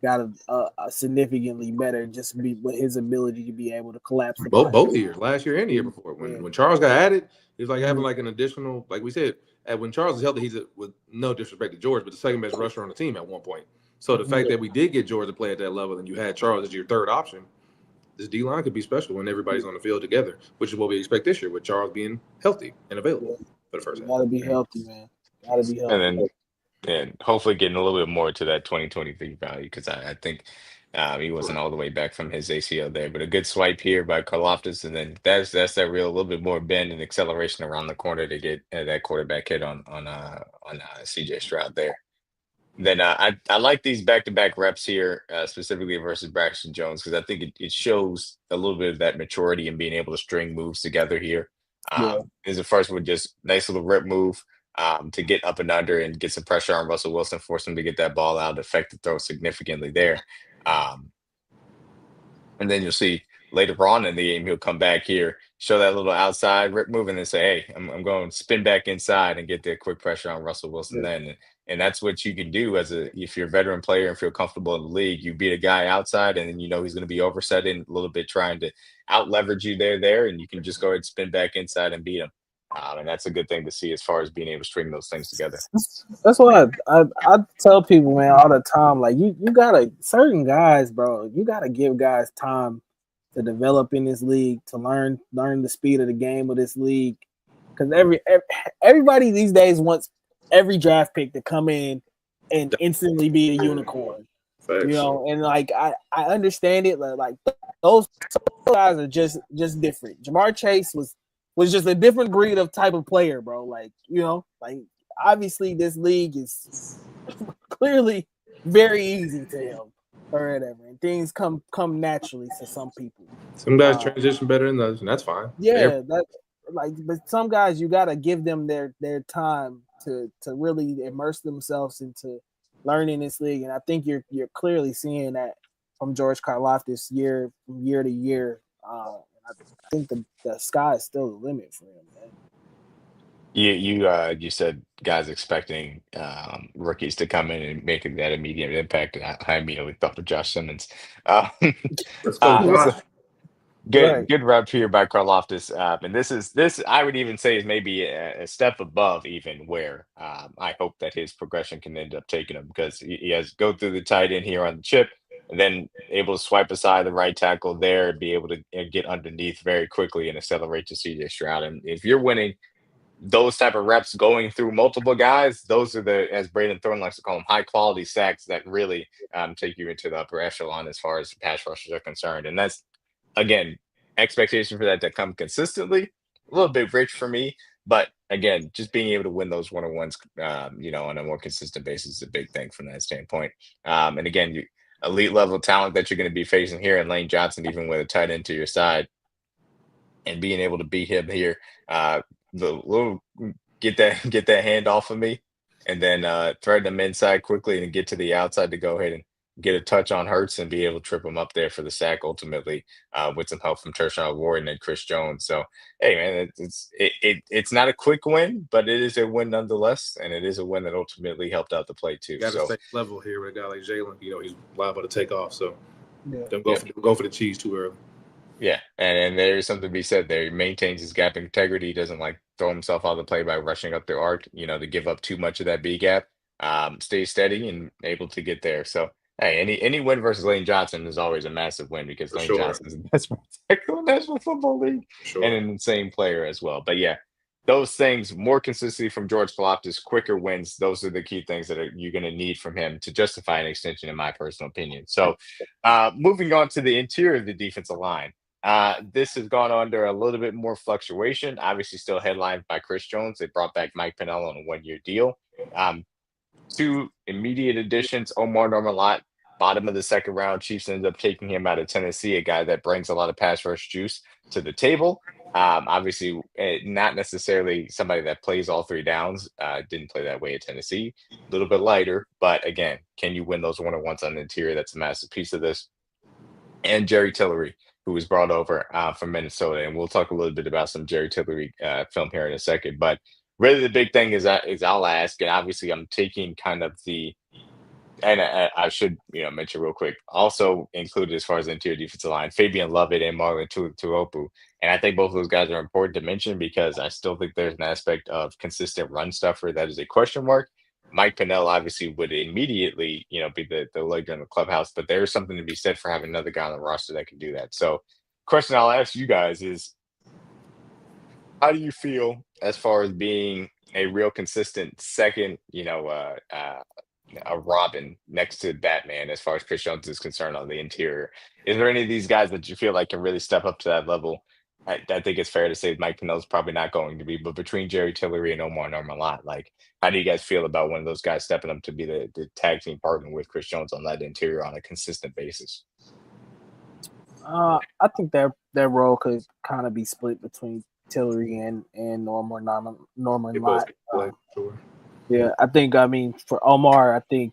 got a significantly better just with his ability to be able to collapse. Both years, last year and the year before. When Charles got added, it was like having like an additional, like we said, when Charles is healthy, he's with no disrespect to George, but the second best rusher on the team at one point. So the fact that we did get George to play at that level and you had Charles as your third option, this D-line could be special when everybody's on the field together, which is what we expect this year with Charles being healthy and available for the first half. Gotta be healthy, man. Gotta be healthy. And hopefully getting a little bit more to that 2023 value because I think he wasn't all the way back from his ACL there. But a good swipe here by Karlaftis, and then that's that real little bit more bend and acceleration around the corner to get that quarterback hit on CJ Stroud there. Then I like these back-to-back reps here, specifically versus Braxton Jones, because I think it shows a little bit of that maturity and being able to string moves together here. Is the first one just nice little rip move. To get up and under and get some pressure on Russell Wilson, force him to get that ball out, affect the throw significantly there. And then you'll see later on in the game, he'll come back here, show that little outside rip move, and then say, hey, I'm going to spin back inside and get that quick pressure on Russell Wilson then. And that's what you can do if you're a veteran player and feel comfortable in the league. You beat a guy outside, and then he's going to be oversetting a little bit, trying to out leverage you there, and you can just go ahead and spin back inside and beat him. And that's a good thing to see as far as being able to string those things together. That's what I tell people, man, all the time. Like you gotta certain guys, bro. You gotta give guys time to develop in this league, to learn the speed of the game of this league. Because everybody these days wants every draft pick to come in and instantly be a unicorn. Thanks. And like I understand it. Like those guys are just different. Jamar Chase was just a different breed of type of player, bro. Like, like obviously this league is clearly very easy to him or whatever. And things come naturally to some people. Some guys transition better than others, and that's fine. Yeah, but some guys you gotta give them their time to really immerse themselves into learning this league. And I think you're clearly seeing that from George Karlaftis from year to year. I think the sky is still the limit for him, man. You said guys expecting rookies to come in and make that immediate impact, and I immediately thought of Josh Simmons. Good rep here by Karlaftis, and this I would even say is maybe a step above even where I hope that his progression can end up taking him, because he has go through the tight end here on the chip, and then able to swipe aside the right tackle there and be able to get underneath very quickly and accelerate to CJ Stroud. And if you're winning those type of reps going through multiple guys, those are as Braden Thorne likes to call them, high quality sacks that really take you into the upper echelon as far as pass rushers are concerned. And that's, again, expectation for that to come consistently, a little bit rich for me, But again, just being able to win those one-on-ones, on a more consistent basis is a big thing from that standpoint. And again, elite level talent that you're going to be facing here in Lane Johnson, even with a tight end to your side, and being able to beat him here, the little get that hand off of me, and then thread them inside quickly and get to the outside to go ahead and get a touch on Hurts and be able to trip him up there for the sack ultimately, with some help from Tershawn Ward and Chris Jones. So hey man, it's not a quick win, but it is a win nonetheless, and it is a win that ultimately helped out the play too. Got to So stay level here with a guy like Jalen. He's liable to take off. So don't Yeah. go for the cheese too early. yeah, and there is something to be said there. He maintains his gap integrity. He doesn't like throw himself out of the play by rushing up the arc, to give up too much of that B gap. Stays steady and able to get there. So hey, any win versus Lane Johnson is always a massive win because For Lane sure. Johnson is the best tackle in the National Football League Sure. and an insane player as well. But yeah, those things, more consistency from George Karlaftis, quicker wins, those are the key things that you're going to need from him to justify an extension, in my personal opinion. So moving on to the interior of the defensive line. This has gone under a little bit more fluctuation. Obviously, still headlined by Chris Jones. They brought back Mike Pennell on a one-year deal. Two immediate additions: Omar Norman-Lott, bottom of the second round. Chiefs ended up taking him out of Tennessee, a guy that brings a lot of pass rush juice to the table. Obviously, not necessarily somebody that plays all three downs. Didn't play that way at Tennessee. A little bit lighter, but again, can you win those one-on-ones on the interior? That's a massive piece of this. And Jerry Tillery, who was brought over from Minnesota, and we'll talk a little bit about some Jerry Tillery film here in a second. But really, the big thing is I'll ask, and obviously, I'm taking kind of and I should mention real quick, also included as far as the interior defensive line, Fabian Lovett and Marlon Tuopu. And I think both of those guys are important to mention because I still think there's an aspect of consistent run stuffer that is a question mark. Mike Pennell obviously would immediately, be the leader in the clubhouse, but there's something to be said for having another guy on the roster that can do that. So, question I'll ask you guys is, how do you feel as far as being a real consistent second, a Robin next to Batman as far as Chris Jones is concerned on the interior? Is there any of these guys that you feel like can really step up to that level? I think it's fair to say Mike Pennell's probably not going to be, but between Jerry Tillery and Omar Norman-Lott, how do you guys feel about one of those guys stepping up to be the tag team partner with Chris Jones on that interior on a consistent basis? I think that role could kind of be split between Tillery and Norman-Lott. Sure. Yeah, I think, for Omar, I think,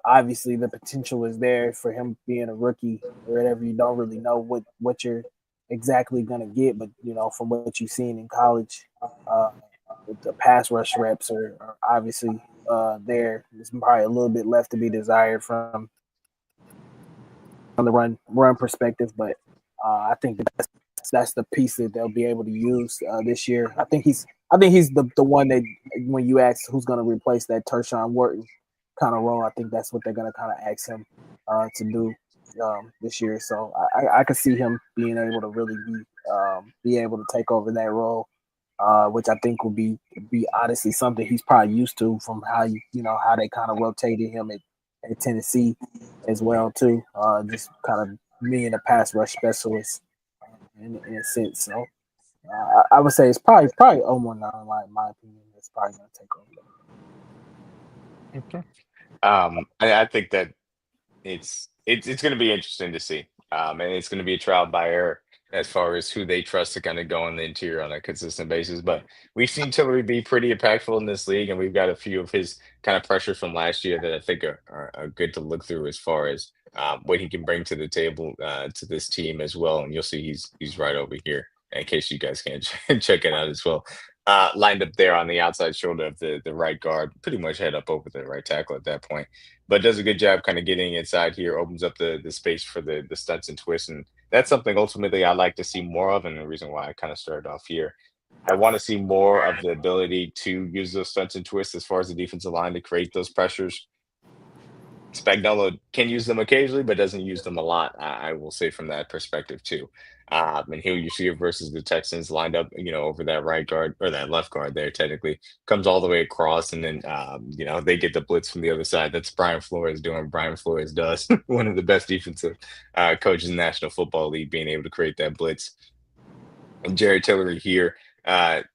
obviously the potential is there for him being a rookie or whatever. You don't really know what you're exactly going to get, but, from what you've seen in college, the pass rush reps are obviously there. There's probably a little bit left to be desired from the run perspective, but I think that's the piece that they'll be able to use this year. I think he's the one that, when you ask who's going to replace that Tershawn Wharton kind of role, I think that's what they're going to kind of ask him to do this year. So I could see him being able to really be able to take over that role, which I think would be honestly something he's probably used to from how how they kind of rotated him at Tennessee as well too. Just kind of being a pass rush specialist in a sense. So I would say it's probably Omar Norman-Lott, in my opinion. It's probably going to take over. Okay. I think that it's going to be interesting to see, and it's going to be a trial by error as far as who they trust to kind of go on the interior on a consistent basis. But we've seen Tillery be pretty impactful in this league, and we've got a few of his kind of pressures from last year that I think are good to look through as far as what he can bring to the table to this team as well. And you'll see he's right over here in case you guys can check it out as well. Lined up there on the outside shoulder of the right guard, pretty much head up over the right tackle at that point, but does a good job kind of getting inside here, opens up the space for the stunts and twists, and that's something ultimately I like to see more of, and the reason why I kind of started off here. I want to see more of the ability to use those stunts and twists as far as the defensive line to create those pressures. Spagnuolo can use them occasionally, but doesn't use them a lot. I will say from that perspective too. And here you see it versus the Texans lined up, over that right guard or that left guard there. Technically, comes all the way across, and then they get the blitz from the other side. That's Brian Flores doing what Brian Flores does. One of the best defensive coaches in the National Football League, being able to create that blitz. And Jerry Tillery here,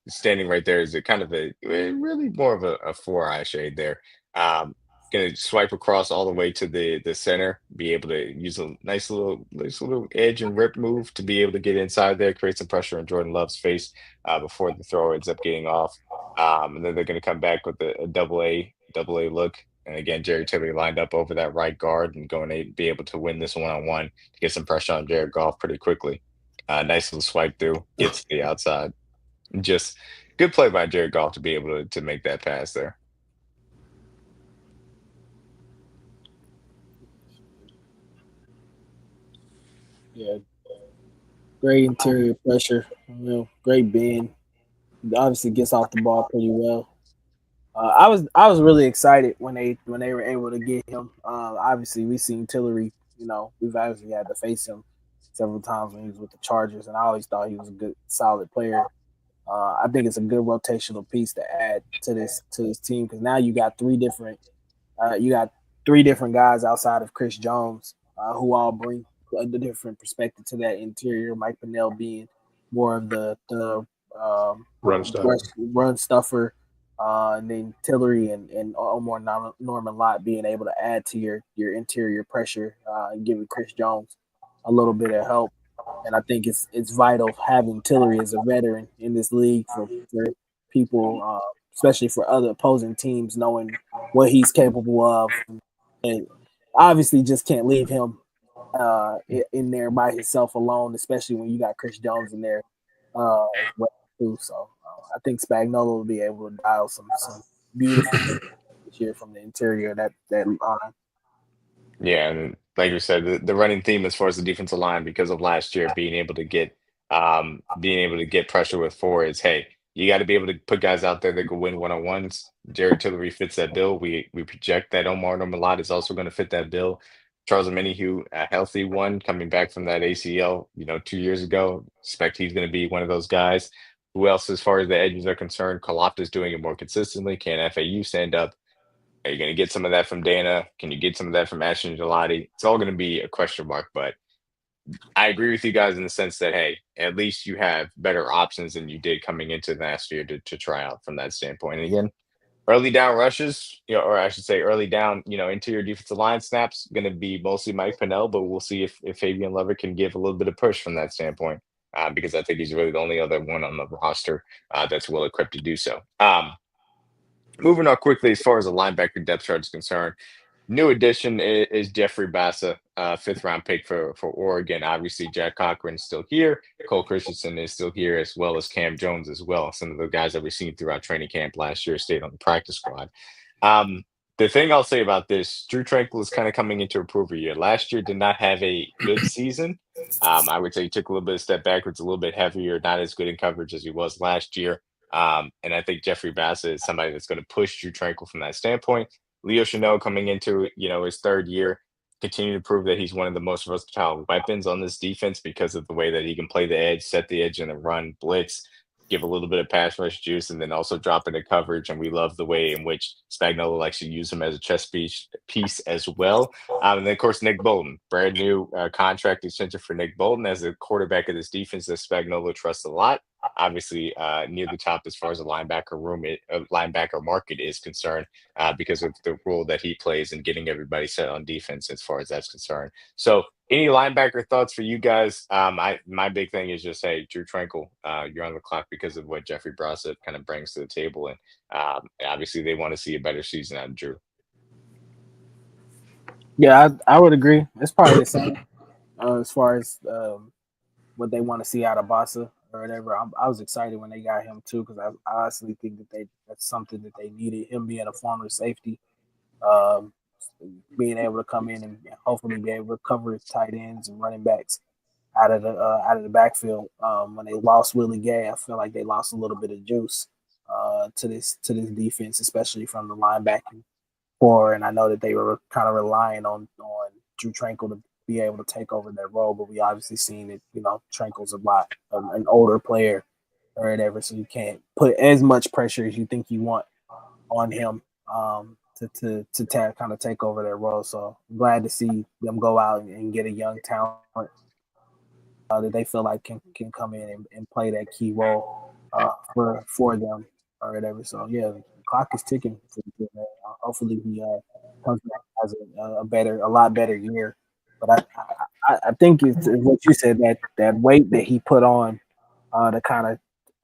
standing right there is a kind of a really more of a four-eye shade there. Um, Gonna swipe across all the way to the center, be able to use a nice little edge and rip move to be able to get inside there, create some pressure on Jordan Love's face before the throw ends up getting off. And then they're gonna come back with a double A look. And again, Jerry Tillery lined up over that right guard and going to be able to win this one-on-one to get some pressure on Jared Goff pretty quickly. Nice little swipe through, gets to the outside. Just good play by Jared Goff to be able to make that pass there. Yeah, great interior pressure. Great bend. Obviously gets off the ball pretty well. I was really excited when they were able to get him. Obviously, we've seen Tillery. We've obviously had to face him several times when he was with the Chargers, and I always thought he was a good, solid player. I think it's a good rotational piece to add to this team because now you got three different guys outside of Chris Jones who all bring a different perspective to that interior. Mike Pennell being more of the run stuffer, and then Tillery and Omar Norman Lott being able to add to your interior pressure and giving Chris Jones a little bit of help. And I think it's vital having Tillery as a veteran in this league for people, especially for other opposing teams, knowing what he's capable of. And obviously just can't leave him in there by himself alone, especially when you got Chris Jones in there too. So I think Spagnuolo will be able to dial some beautiful this year from the interior of that line. Yeah, and like you said, the running theme as far as the defensive line because of last year being able to get pressure with forwards. Hey, you got to be able to put guys out there that can win one-on-ones. Jared Tillery fits that bill. We project that Omar Normalot is also going to fit that bill. Charles Omenihu, a healthy one coming back from that ACL, 2 years ago. Expect he's going to be one of those guys. Who else, as far as the edges are concerned? Karlaftis doing it more consistently. Can FAU stand up? Are you going to get some of that from Dana? Can you get some of that from Ashton Gelati? It's all going to be a question mark, but I agree with you guys in the sense that, hey, at least you have better options than you did coming into last year to try out from that standpoint. And again, early down rushes, or I should say early down, interior defensive line snaps, going to be mostly Mike Pennell, but we'll see if Fabian Lever can give a little bit of push from that standpoint, because I think he's really the only other one on the roster that's well equipped to do so. Moving on quickly, as far as the linebacker depth chart is concerned, new addition is Jeffrey Bassa, fifth-round pick for Oregon. Obviously, Jack Cochran's still here. Cole Christensen is still here, as well as Cam Jones as well. Some of the guys that we've seen throughout training camp last year stayed on the practice squad. The thing I'll say about this, Drew Tranquill is kind of coming into a prove year. Last year did not have a good season. I would say he took a little bit of step backwards, a little bit heavier, not as good in coverage as he was last year. And I think Jeffrey Bassa is somebody that's going to push Drew Tranquill from that standpoint. Leo Chanel coming into his third year, continue to prove that he's one of the most versatile weapons on this defense because of the way that he can play the edge, set the edge in the run, blitz, give a little bit of pass rush juice, and then also drop into coverage. And we love the way in which Spagnuolo likes to use him as a chess piece as well. And then, of course, Nick Bolton, brand new contract extension for Nick Bolton as the quarterback of this defense that Spagnuolo trusts a lot. Obviously, near the top as far as the linebacker market is concerned, because of the role that he plays in getting everybody set on defense as far as that's concerned. So, any linebacker thoughts for you guys? My big thing is just, hey, Drew Tranquill, you're on the clock because of what Jeffrey Bassa kind of brings to the table, and obviously they want to see a better season out of Drew. Yeah, I would agree. It's probably the same as far as what they want to see out of Bassa or whatever. I was excited when they got him too because I honestly think that that's something that they needed. Him being a former safety, being able to come in and hopefully be able to cover his tight ends and running backs out of the backfield. When they lost Willie Gay, I feel like they lost a little bit of juice to this defense, especially from the linebacking core. And I know that they were kind of relying on Drew Tranquill to be able to take over that role, but we obviously seen that Tranquill's an older player or whatever, so you can't put as much pressure as you think you want on him to kind of take over that role. So I'm glad to see them go out and get a young talent that they feel like can come in and play that key role for them or whatever. So yeah, the clock is ticking for the kid, man. Hopefully he comes back has a lot better year. But I think it's what you said, that weight that he put on to kind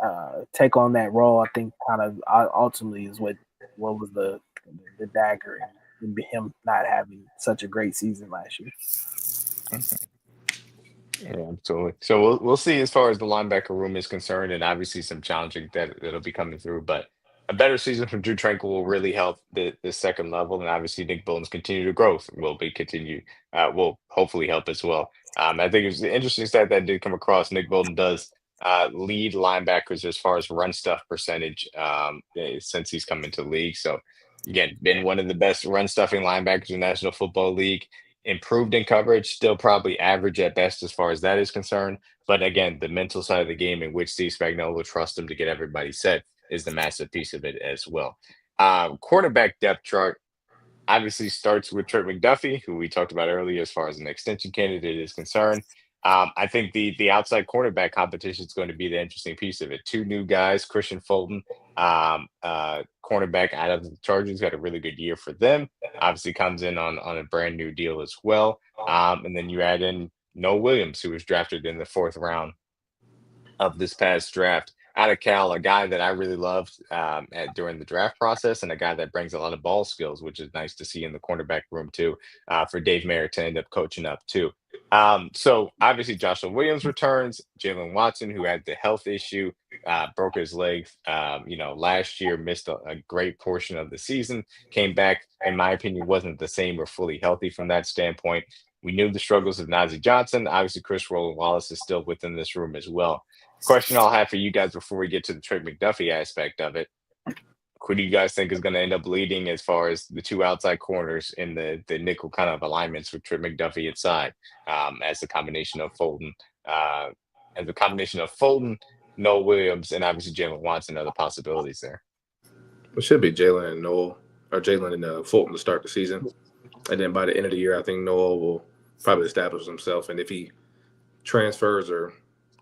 of take on that role. I think kind of ultimately is what was the dagger and him not having such a great season last year. Yeah, absolutely. So we'll see as far as the linebacker room is concerned, and obviously some challenging that'll be coming through. But a better season from Drew Tranquil will really help the second level, and obviously Nick Bolton's continued growth will hopefully help as well. I think it was an interesting stat that did come across. Nick Bolton does lead linebackers as far as run stuff percentage since he's come into the league. So again, been one of the best run stuffing linebackers in the National Football League. Improved in coverage, still probably average at best as far as that is concerned. But again, the mental side of the game in which Steve Spagnuolo trusts him to get everybody set is the massive piece of it as well. Quarterback depth chart obviously starts with Trent McDuffie, who we talked about earlier as far as an extension candidate is concerned. I think the outside cornerback competition is going to be the interesting piece of it. Two new guys, Christian Fulton, cornerback out of the Chargers, got a really good year for them. Obviously comes in on a brand new deal as well. And then you add in Noah Williams, who was drafted in the 4th round of this past draft out of Cal, a guy that I really loved during the draft process, and a guy that brings a lot of ball skills, which is nice to see in the cornerback room too, for Dave Merritt to end up coaching up too. So obviously Joshua Williams returns, Jalen Watson, who had the health issue, broke his leg, last year, missed a great portion of the season, came back, in my opinion, wasn't the same or fully healthy from that standpoint. We knew the struggles of Najee Johnson. Obviously, Chris Roland Wallace is still within this room as well. Question I'll have for you guys before we get to the Trey McDuffie aspect of it. Who do you guys think is going to end up leading as far as the two outside corners in the nickel kind of alignments with Trey McDuffie inside as a combination of Fulton, Noah Williams, and obviously Jalen Watson, other possibilities there? It should be Jalen and Fulton to start the season. And then by the end of the year, I think Noah will probably establish himself. And if he transfers or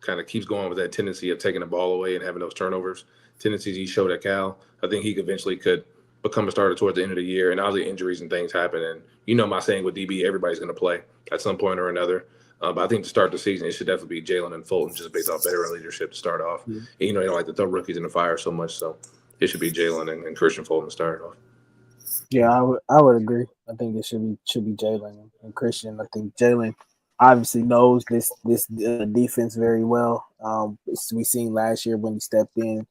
kind of keeps going with that tendency of taking the ball away and having those turnovers, tendencies he showed at Cal, I think he eventually could become a starter towards the end of the year. And obviously injuries and things happen. And my saying with DB, everybody's going to play at some point or another. But I think to start the season, it should definitely be Jalen and Fulton, just based off veteran leadership to start off. Mm-hmm. And, they don't like to throw rookies in the fire so much. So it should be Jalen and Christian Fulton to start off. Yeah, I would agree. I think it should be Jalen and Christian. I think Jalen obviously knows this defense very well. We seen last year when he stepped in,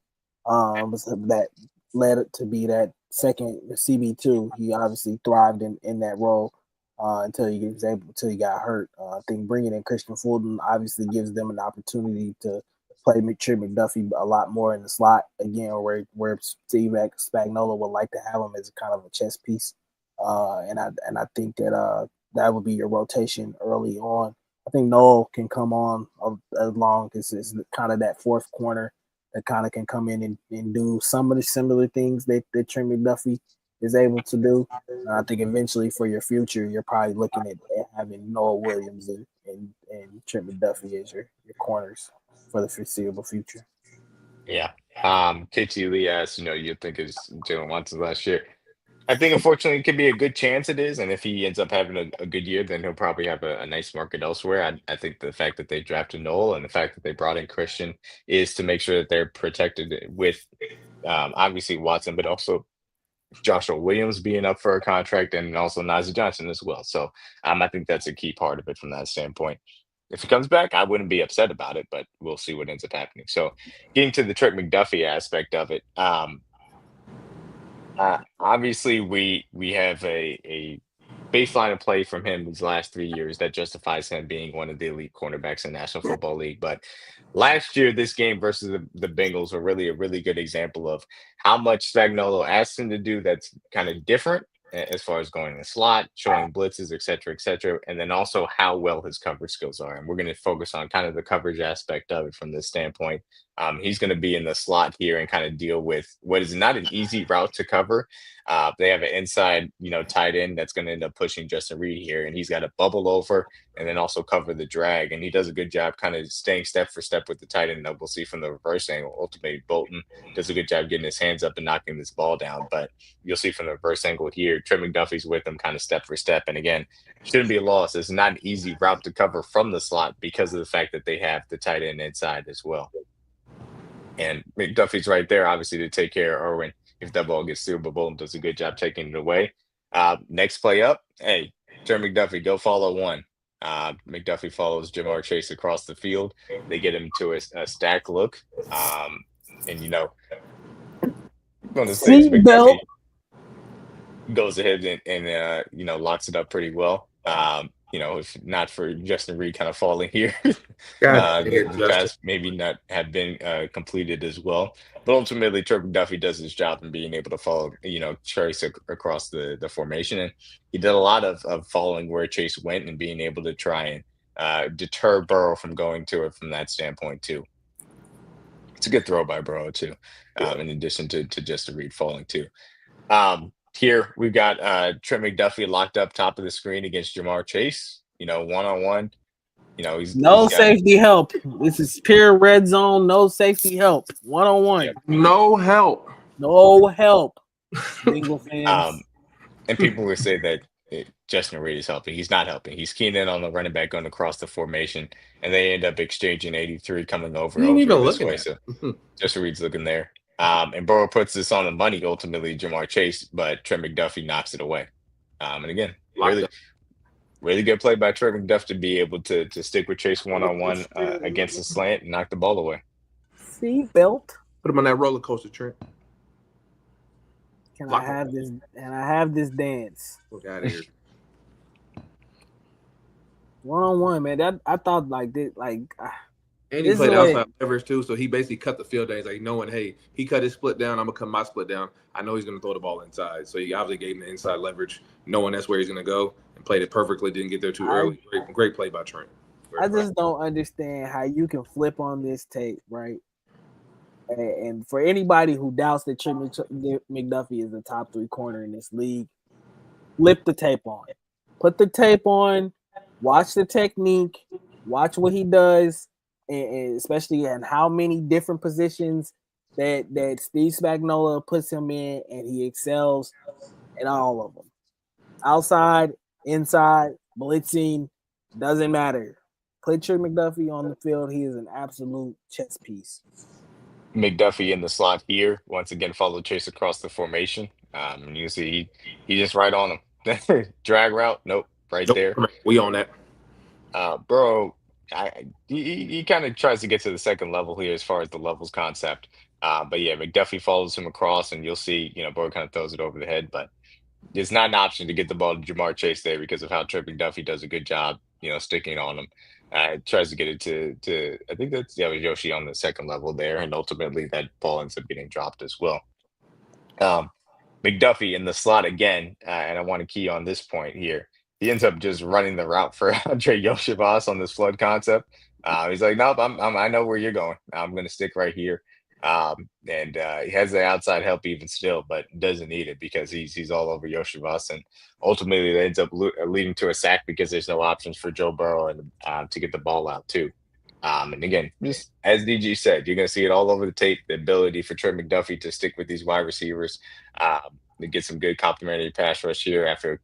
that led it to be that second CB2. He obviously thrived in that role until he got hurt. I think bringing in Christian Fulton obviously gives them an opportunity to play Trey McDuffie a lot more in the slot again, where Steve Spagnuolo would like to have him as kind of a chess piece. And I think that would be your rotation early on. I think Noel can come on as long as it's kind of that fourth corner that kind of can come in and do some of the similar things that Trey McDuffie is able to do. I think eventually for your future, you're probably looking at having Noah Williams and Trey McDuffie as your corners for the foreseeable future. Yeah. KT Lee asked, you think it's Jalen Watson last year. I think, unfortunately, it could be a good chance it is. And if he ends up having a good year, then he'll probably have a nice market elsewhere. I think the fact that they drafted Noel and the fact that they brought in Christian is to make sure that they're protected with, obviously, Watson, but also Joshua Williams being up for a contract and also Najee Johnson as well. So I think that's a key part of it from that standpoint. If he comes back, I wouldn't be upset about it, but we'll see what ends up happening. So getting to the Trent McDuffie aspect of it, obviously we have a baseline of play from him these last 3 years that justifies him being one of the elite cornerbacks in the National Football League. But last year, this game versus the Bengals were really a really good example of how much Spagnuolo asked him to do that's kind of different as far as going in the slot, showing blitzes, et cetera, and then also how well his coverage skills are. And we're going to focus on kind of the coverage aspect of it from this standpoint. He's going to be in the slot here and kind of deal with what is not an easy route to cover. They have an inside, tight end that's going to end up pushing Justin Reed here, and he's got to bubble over and then also cover the drag. And he does a good job kind of staying step for step with the tight end that we'll see from the reverse angle. Ultimately, Bolton does a good job getting his hands up and knocking this ball down. But you'll see from the reverse angle here, Trent McDuffie's with him kind of step for step. And again, shouldn't be a loss. It's not an easy route to cover from the slot because of the fact that they have the tight end inside as well. And McDuffie's right there, obviously, to take care of Irwin if that ball gets through, but Bolton does a good job taking it away. Next play up, hey, Trent McDuffie, go follow one. McDuffie follows Jamar Chase across the field. They get him to a stack look. And, one of the things, McDuffie goes ahead and locks it up pretty well. If not for Justin Reed kind of falling here, the pass maybe not have been completed as well. But ultimately, Trent McDuffie does his job in being able to follow, Chase across the formation. And he did a lot of following where Chase went and being able to try and deter Burrow from going to it from that standpoint, too. It's a good throw by Burrow, too, in addition to Justin Reed falling, too. Here we've got Trent McDuffie locked up top of the screen against Jamar Chase. One-on-one. He's safety help. This is pure red zone. No safety help. One-on-one. Yep. No help. No help. Bengal fans. And people will say that Justin Reed is helping. He's not helping. He's keying in on the running back going across the formation, and they end up exchanging 83 coming over. He ain't even this looking way. So Justin Reed's looking there. And Burrow puts this on the money, ultimately, Jamar Chase, but Trent McDuffie knocks it away. And again, really good play by Trent McDuffie to be able to stick with Chase one-on-one against the slant and knock the ball away. Seatbelt. Put him on that roller coaster, Trent. Can I have this? And I have this dance. Look out of here. One-on-one, man. I thought like this, And he played outside leverage too, so he basically cut the field down. He's like, knowing, hey, he cut his split down, I'm gonna cut my split down. I know he's gonna throw the ball inside, so he obviously gave him the inside leverage, knowing that's where he's gonna go, and played it perfectly. Didn't get there too early. Great play by Trent. I just don't understand how you can flip on this tape, right? And for anybody who doubts that Trent McDuffie is the top 3 corner in this league, flip the tape on. Put the tape on. Watch the technique. Watch what he does. And especially in how many different positions that Steve Spagnuolo puts him in, and he excels in all of them. Outside, inside, blitzing, doesn't matter. Put Trent McDuffie on the field. He is an absolute chess piece. McDuffie in the slot here, once again, followed Chase across the formation. And you see he just right on him. Drag route, nope, there. We on that. Burrow, he kind of tries to get to the second level here as far as the levels concept. But yeah, McDuffie follows him across, and you'll see, Burrow kind of throws it over the head, but it's not an option to get the ball to Jamar Chase there because of how Trent McDuffie does a good job, sticking on him. Tries to get it to I think was Yoshi on the second level there, and ultimately that ball ends up getting dropped as well. McDuffie in the slot again, and I want to key on this point here. He ends up just running the route for Andre Yoshivas on this flood concept. He's like, nope, I know where you're going. I'm going to stick right here. And he has the outside help even still, but doesn't need it because he's all over Yoshivas. And ultimately, that ends up leading to a sack because there's no options for Joe Burrow and to get the ball out too. And again, just as DG said, you're going to see it all over the tape, the ability for Trent McDuffie to stick with these wide receivers. To get some good complimentary pass rush here after,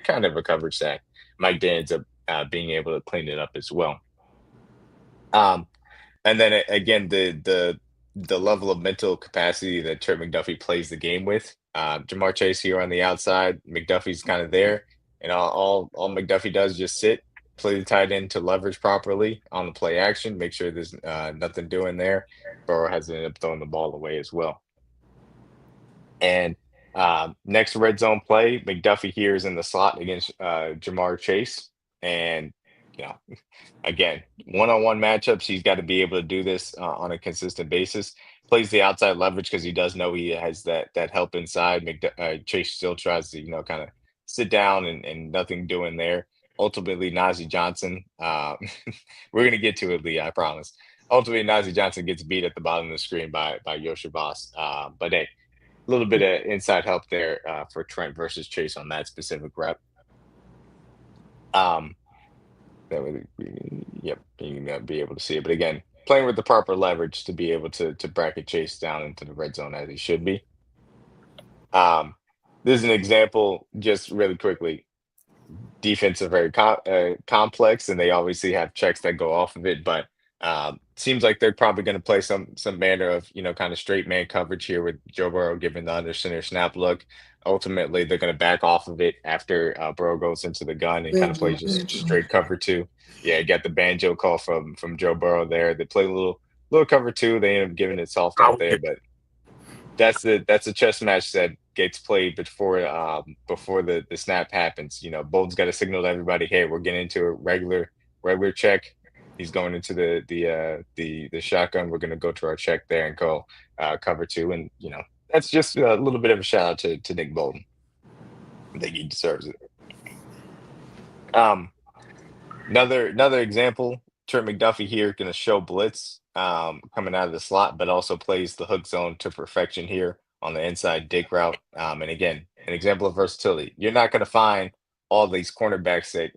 kind of a coverage sack. Mike Dan ends up being able to clean it up as well. And then again, the level of mental capacity that Trent McDuffie plays the game with. Jamar Chase here on the outside. McDuffie's kind of there. And all McDuffie does is just sit, play the tight end to leverage properly on the play action, make sure there's nothing doing there. Burrow has ended up throwing the ball away as well. And next red zone play, McDuffie here is in the slot against Jamar Chase. And, again, one-on-one matchups, he's got to be able to do this on a consistent basis. Plays the outside leverage because he does know he has that help inside. Chase still tries to, kind of sit down and nothing doing there. Ultimately, Najee Johnson, we're going to get to it, Lee, I promise. ultimately Najee Johnson gets beat at the bottom of the screen by Yoshivas. But hey, a little bit of inside help there for Trent versus Chase on that specific rep. Yep, you're gonna be able to see it. But again, playing with the proper leverage to be able to bracket Chase down into the red zone as he should be. This is an example, just really quickly. Defense are very complex, and they obviously have checks that go off of it. But seems like they're probably going to play some manner of kind of straight man coverage here with Joe Burrow giving the under center snap look. Ultimately, they're going to back off of it after Burrow goes into the gun and kind of plays just straight cover two. Yeah, you got the banjo call from Joe Burrow there. They play a little cover two. They end up giving it soft out there, but that's a chess match that gets played before the snap happens. Bolden's got to signal to everybody, hey, we're getting into a regular check. He's going into the shotgun. We're going to go to our check there and go cover two, and that's just a little bit of a shout out to Nick Bolden. I think he deserves it. Another example, Trent McDuffie here going to show blitz coming out of the slot, but also plays the hook zone to perfection here on the inside dig route. And again, an example of versatility. You're not going to find all these cornerbacks that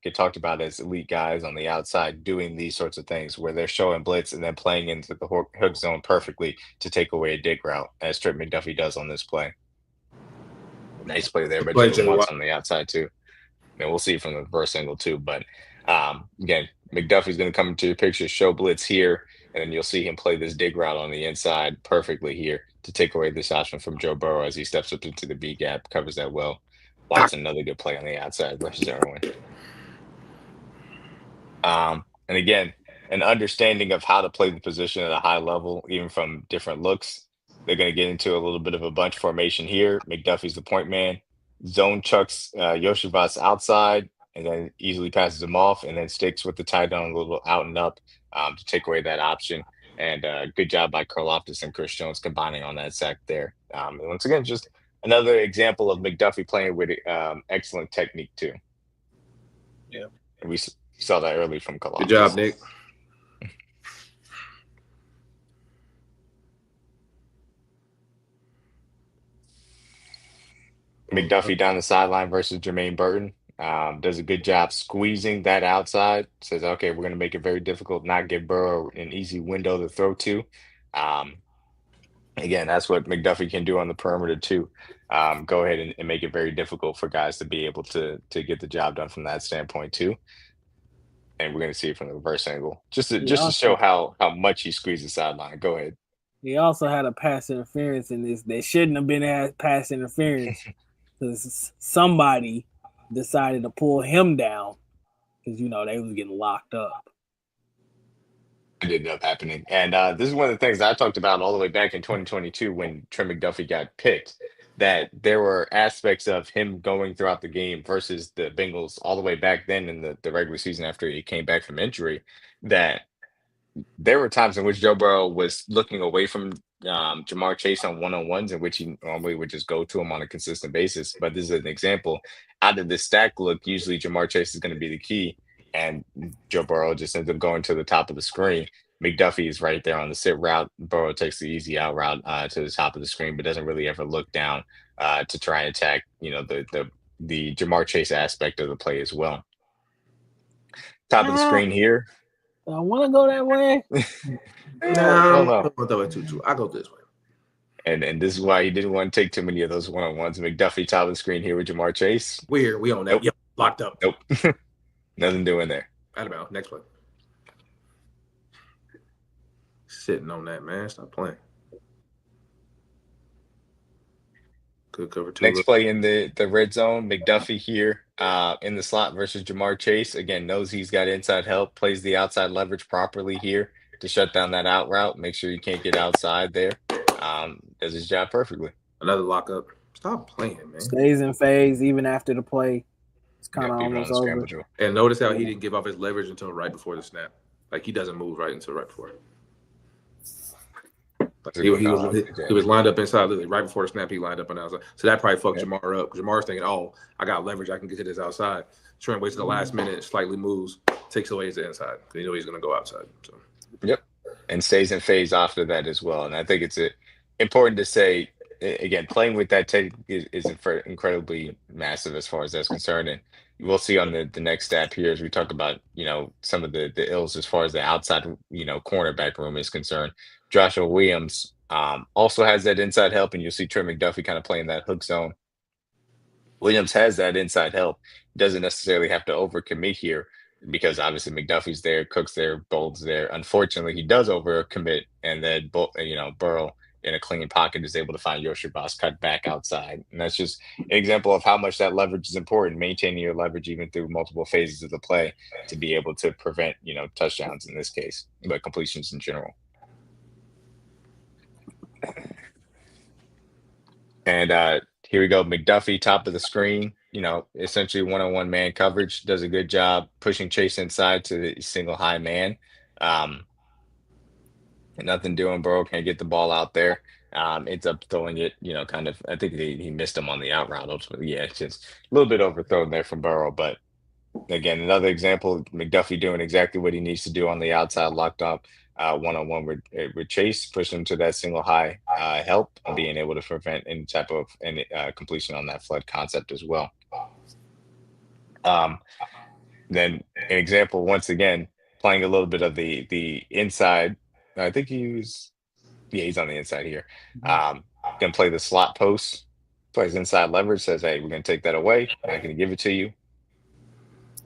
get talked about as elite guys on the outside doing these sorts of things where they're showing blitz and then playing into the hook zone perfectly to take away a dig route, as Trent McDuffie does on this play. Nice play there, but Jaden Watts on the outside too. And we'll see from the reverse angle too. But again, McDuffie's going to come into the picture, show blitz here, and then you'll see him play this dig route on the inside perfectly here to take away this option from Joe Burrow as he steps up into the B gap, covers that well. Watts another good play on the outside versus Irwin. And again, an understanding of how to play the position at a high level, even from different looks. They're going to get into a little bit of a bunch formation here. McDuffie's the point man. Zone chucks Yoshivas outside and then easily passes him off and then sticks with the tight end a little out and up to take away that option. And good job by Karlaftis and Chris Jones combining on that sack there. And once again, just another example of McDuffie playing with excellent technique too. Yeah. And we saw that early from Karlaftis. Good job, Nick. McDuffie down the sideline versus Jermaine Burton. Does a good job squeezing that outside. Says, okay, we're going to make it very difficult, not give Burrow an easy window to throw to. Again, that's what McDuffie can do on the perimeter too. Go ahead and make it very difficult for guys to be able to get the job done from that standpoint too. And we're going to see it from the reverse angle, just to show how much he squeezed the sideline. Go ahead. He also had a pass interference in this. There shouldn't have been a pass interference because somebody decided to pull him down because they was getting locked up. It ended up happening, and this is one of the things that I talked about all the way back in 2022 when Trent McDuffie got picked. That there were aspects of him going throughout the game versus the Bengals all the way back then in the regular season after he came back from injury, that there were times in which Joe Burrow was looking away from Jamar Chase on one-on-ones in which he normally would just go to him on a consistent basis. But this is an example. Out of this stack look, usually Jamar Chase is going to be the key, and Joe Burrow just ends up going to the top of the screen. McDuffie is right there on the sit route. Burrow takes the easy out route to the top of the screen, but doesn't really ever look down to try and attack, the Jamar Chase aspect of the play as well. Top of the screen here. I want to go that way. No, I go this way. And this is why he didn't want to take too many of those one-on-ones. McDuffie top of the screen here with Jamar Chase. We on that. Nope. Yep, locked up. Nope. Nothing doing there. Out of bounds. Next play. Sitting on that, man. Stop playing. Good cover two. Next play in the red zone, McDuffie here in the slot versus Jamar Chase. Again, knows he's got inside help, plays the outside leverage properly here to shut down that out route. Make sure you can't get outside there. Does his job perfectly. Another lockup. Stop playing, man. Stays in phase even after the play. It's kind of almost over. And notice how he didn't give off his leverage until right before the snap. Like he doesn't move right until right before. Like he was lined up inside, literally right before the snap. He lined up on the outside, so that probably fucked Jamar up. Because Jamar's thinking, "Oh, I got leverage. I can get to this outside." Trent waits to the last minute, slightly moves, takes away his inside. He knows he's going to go outside. So Yep. And stays in phase after that as well. And I think it's important to say, again, playing with that technique is incredibly massive as far as that's concerned. And we'll see on the next step here as we talk about, some of the ills as far as the outside, cornerback room is concerned. Joshua Williams also has that inside help, and you'll see Trent McDuffie kind of playing that hook zone. Williams has that inside help. Doesn't necessarily have to overcommit here because obviously McDuffie's there, Cook's there, Bolt's there. Unfortunately, he does overcommit, and then Burrow in a clean pocket is able to find Yoshibas cut back outside, and that's just an example of how much that leverage is important. Maintaining your leverage even through multiple phases of the play to be able to prevent touchdowns in this case, but completions in general. And here we go. McDuffie, top of the screen, essentially one-on-one man coverage, does a good job pushing Chase inside to the single high man. And nothing doing. Burrow can't get the ball out there. Ends up throwing it, kind of, I think he missed him on the out route ultimately. Yeah, it's just a little bit overthrown there from Burrow. But again, another example, McDuffie doing exactly what he needs to do on the outside, locked up. One-on-one with Chase, push him to that single high help, and being able to prevent any type of completion on that flood concept as well. Then an example, once again, playing a little bit of the inside. I think he's on the inside here. Gonna play the slot post, plays inside leverage, says, hey, we're gonna take that away. I'm not gonna give it to you.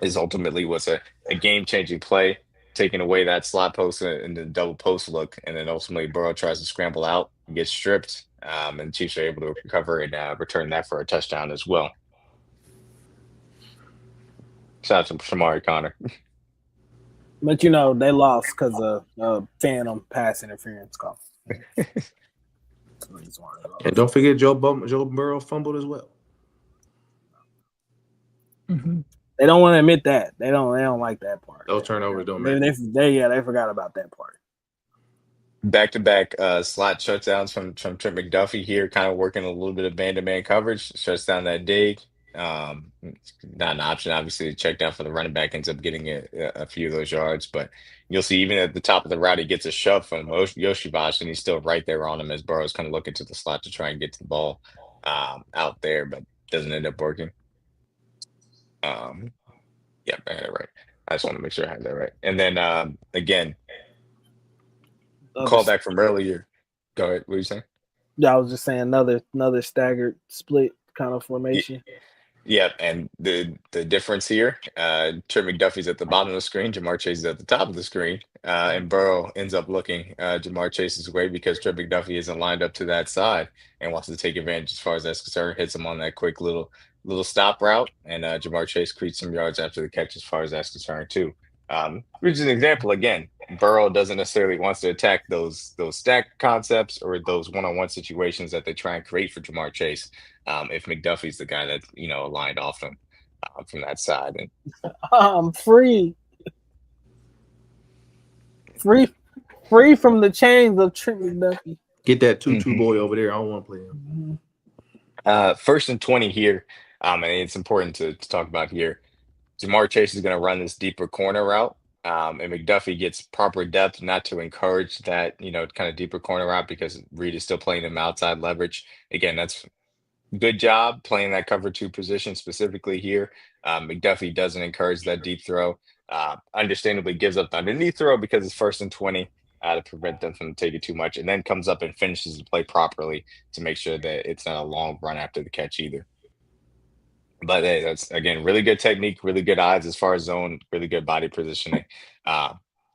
Is ultimately was a game-changing play, taking away that slot post and the double post look, and then ultimately Burrow tries to scramble out, gets stripped, and the Chiefs are able to recover and return that for a touchdown as well. Shout out to Shamari Connor. But they lost because of phantom pass interference call. And don't forget Joe Burrow fumbled as well. Mm-hmm. They don't want to admit that. They don't like that part. Those turnovers don't matter. They forgot about that part. Back-to-back slot shutdowns from Trent McDuffie here, kind of working a little bit of man-to-man coverage, shuts down that dig. Not an option, obviously. The check down for the running back ends up getting a few of those yards, but you'll see even at the top of the route, he gets a shove from Yoshibas, and he's still right there on him as Burrow's kind of looking to the slot to try and get the ball out there, but doesn't end up working. Yeah, I had it right. I just want to make sure I had that right. And then again, call back from earlier. Go ahead. What are you saying? Yeah, I was just saying another staggered split kind of formation. Yeah, and the difference here, Trent McDuffie's at the bottom of the screen, Jamar Chase is at the top of the screen, and Burrow ends up looking Jamar Chase's way because Trent McDuffie isn't lined up to that side and wants to take advantage as far as that's concerned, hits him on that quick little stop route, and Jamar Chase creates some yards after the catch as far as that's concerned too. Which is an example, again, Burrow doesn't necessarily wants to attack those stack concepts or those one-on-one situations that they try and create for Jamar Chase. If McDuffie's the guy that aligned off him from that side, and I'm free from the chains of Trent McDuffie. Get that 2-2 boy over there. I don't want to play him. First and 20 here, and it's important to talk about here. Jamar Chase is going to run this deeper corner route, and McDuffie gets proper depth, not to encourage that kind of deeper corner route because Reed is still playing them outside leverage. Again, that's good job playing that cover 2 position specifically here. McDuffie doesn't encourage that deep throw. Understandably gives up the underneath throw because it's first and 20 to prevent them from taking too much, and then comes up and finishes the play properly to make sure that it's not a long run after the catch either. But hey, that's, again, really good technique, really good eyes as far as zone, really good body positioning.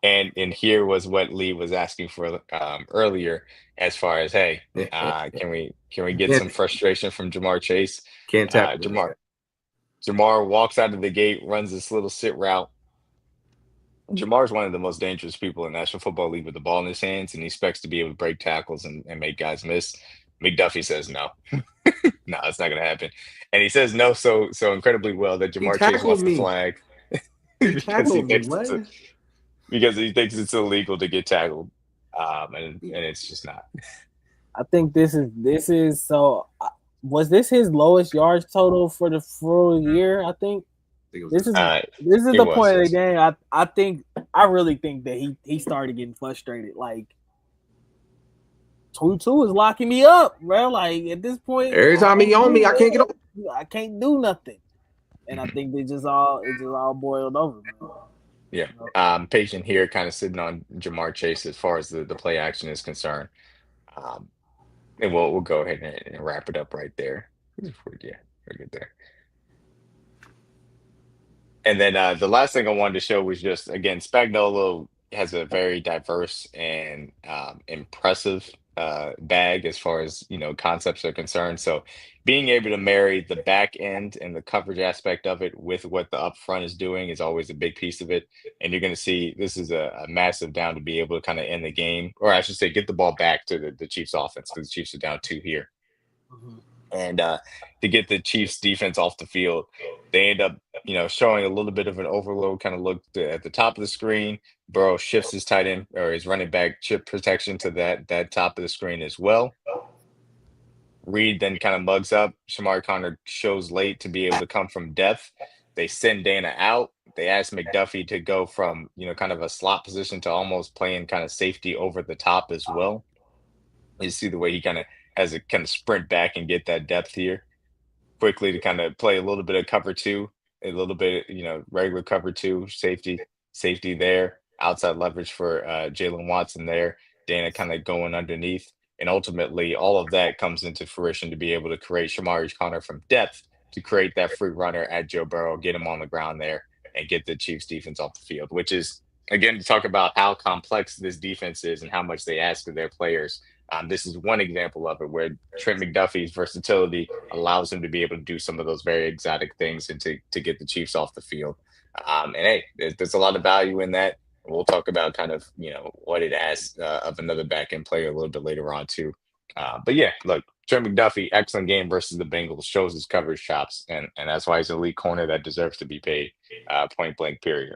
And here was what Lee was asking for earlier, as far as, hey, can we get some frustration from Jamar Chase? Can't tackle. Jamar walks out of the gate, runs this little sit route. Jamar's one of the most dangerous people in National Football League with the ball in his hands, and he expects to be able to break tackles and make guys miss. McDuffie says no. No, it's not going to happen. And he says no so incredibly well that Jamar Chase wants the flag. Because he thinks it's illegal to get tackled. And it's just not. I think this is so. Was this his lowest yards total for the full year? I think think it was This is It the was, point of the yes. game. I really think that he started getting frustrated. Like 2-2 is locking me up, bro. Like at this point, every time he on me, I can't get on. I can't do nothing. And I think it just all boiled over, man. Yeah. Patient here, kind of sitting on Jamar Chase as far as the play action is concerned. Um, and we'll go ahead and wrap it up right there. Yeah, we're good there. And then the last thing I wanted to show was just again, Spagnuolo has a very diverse and impressive bag as far as concepts are concerned. So being able to marry the back end and the coverage aspect of it with what the up front is doing is always a big piece of it. And you're going to see this is a massive down to be able to kind of end the game, or I should say, get the ball back to the Chiefs offense because the Chiefs are down 2 here. And to get the Chiefs defense off the field, they end up, showing a little bit of an overload kind of look at the top of the screen. Burrow shifts his tight end or his running back chip protection to that top of the screen as well. Reed then kind of mugs up. Shamari Connor shows late to be able to come from depth. They send Dana out. They ask McDuffie to go from, kind of a slot position to almost playing kind of safety over the top as well. You see the way he kind of has a kind of sprint back and get that depth here quickly to kind of play a little bit of cover 2, a little bit, regular cover 2, safety there, outside leverage for Jalen Watson there, Dana kind of going underneath. And ultimately, all of that comes into fruition to be able to create Shamari Connor from depth to create that free runner at Joe Burrow, get him on the ground there, and get the Chiefs defense off the field, which is, again, to talk about how complex this defense is and how much they ask of their players. This is one example of it where Trent McDuffie's versatility allows him to be able to do some of those very exotic things and to get the Chiefs off the field. And hey, there's a lot of value in that. We'll talk about kind of, what it asks of another back end player a little bit later on too. But yeah, look, Trent McDuffie, excellent game versus the Bengals, shows his coverage chops, and that's why he's an elite corner that deserves to be paid point blank period.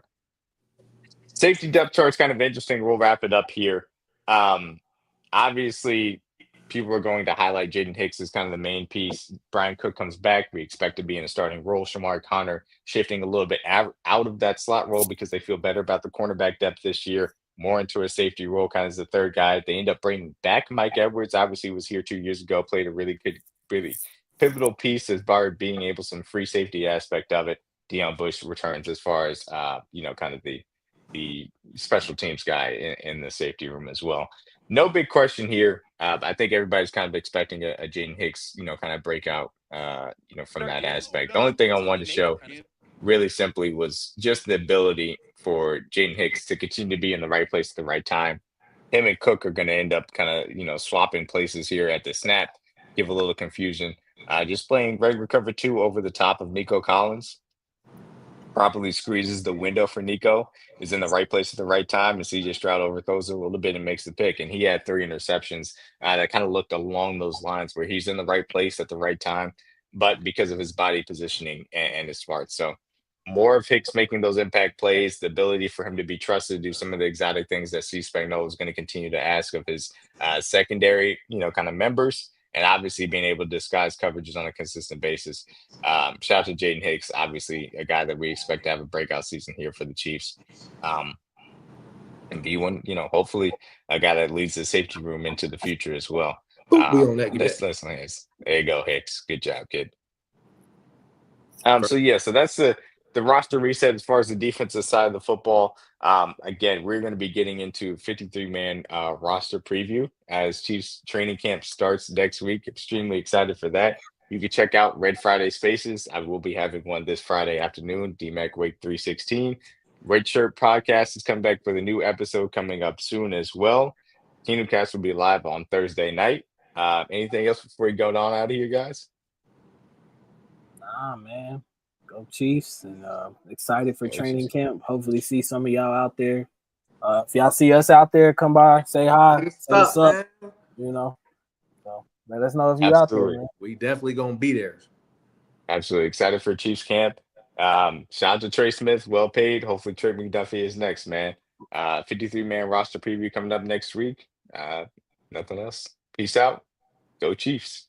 Safety depth chart's kind of interesting. We'll wrap it up here. Obviously, people are going to highlight Jaden Hicks as kind of the main piece. Brian Cook comes back. We expect to be in a starting role. Shamari Connor shifting a little bit out of that slot role because they feel better about the cornerback depth this year, more into a safety role, kind of as the third guy. They end up bringing back Mike Edwards. Obviously, was here 2 years ago, played a really pivotal piece as far as being able some free safety aspect of it. Deion Bush returns as far as, kind of the special teams guy in the safety room as well. No big question here. I think everybody's kind of expecting a Jaden Hicks, kind of breakout, from that aspect. The only thing I wanted to show really simply was just the ability for Jaden Hicks to continue to be in the right place at the right time. Him and Cook are going to end up kind of, swapping places here at the snap, give a little confusion. Just playing regular cover 2 over the top of Nico Collins. Properly squeezes the window for Nico, is in the right place at the right time, and CJ Stroud overthrows it a little bit and makes the pick. And he had 3 interceptions that kind of looked along those lines where he's in the right place at the right time, but because of his body positioning and his smarts. So more of Hicks making those impact plays, the ability for him to be trusted to do some of the exotic things that Steve Spagnuolo is going to continue to ask of his secondary, kind of members. And obviously being able to disguise coverages on a consistent basis. Shout out to Jaden Hicks, obviously a guy that we expect to have a breakout season here for the Chiefs. And be one, hopefully a guy that leads the safety room into the future as well. Listen, there you go, Hicks. Good job, kid. So that's the roster reset as far as the defensive side of the football. Again, we're going to be getting into 53-man roster preview as Chiefs training camp starts next week. Extremely excited for that. You can check out Red Friday Spaces. I will be having one this Friday afternoon. DMac Wake 316. Red Shirt Podcast is coming back with a new episode coming up soon as well. Kingdom Cast will be live on Thursday night. Anything else before we go on out of here, guys? Nah, man. Go Chiefs, and excited for training camp. Hopefully see some of y'all out there. If y'all see us out there, come by, say hi, say what's up, So let us know if you're out there, man. We definitely gonna be there. Absolutely excited for Chiefs camp. Shout out to Trey Smith, well paid. Hopefully Trey McDuffie is next, man. 53-man roster preview coming up next week. Nothing else. Peace out. Go Chiefs.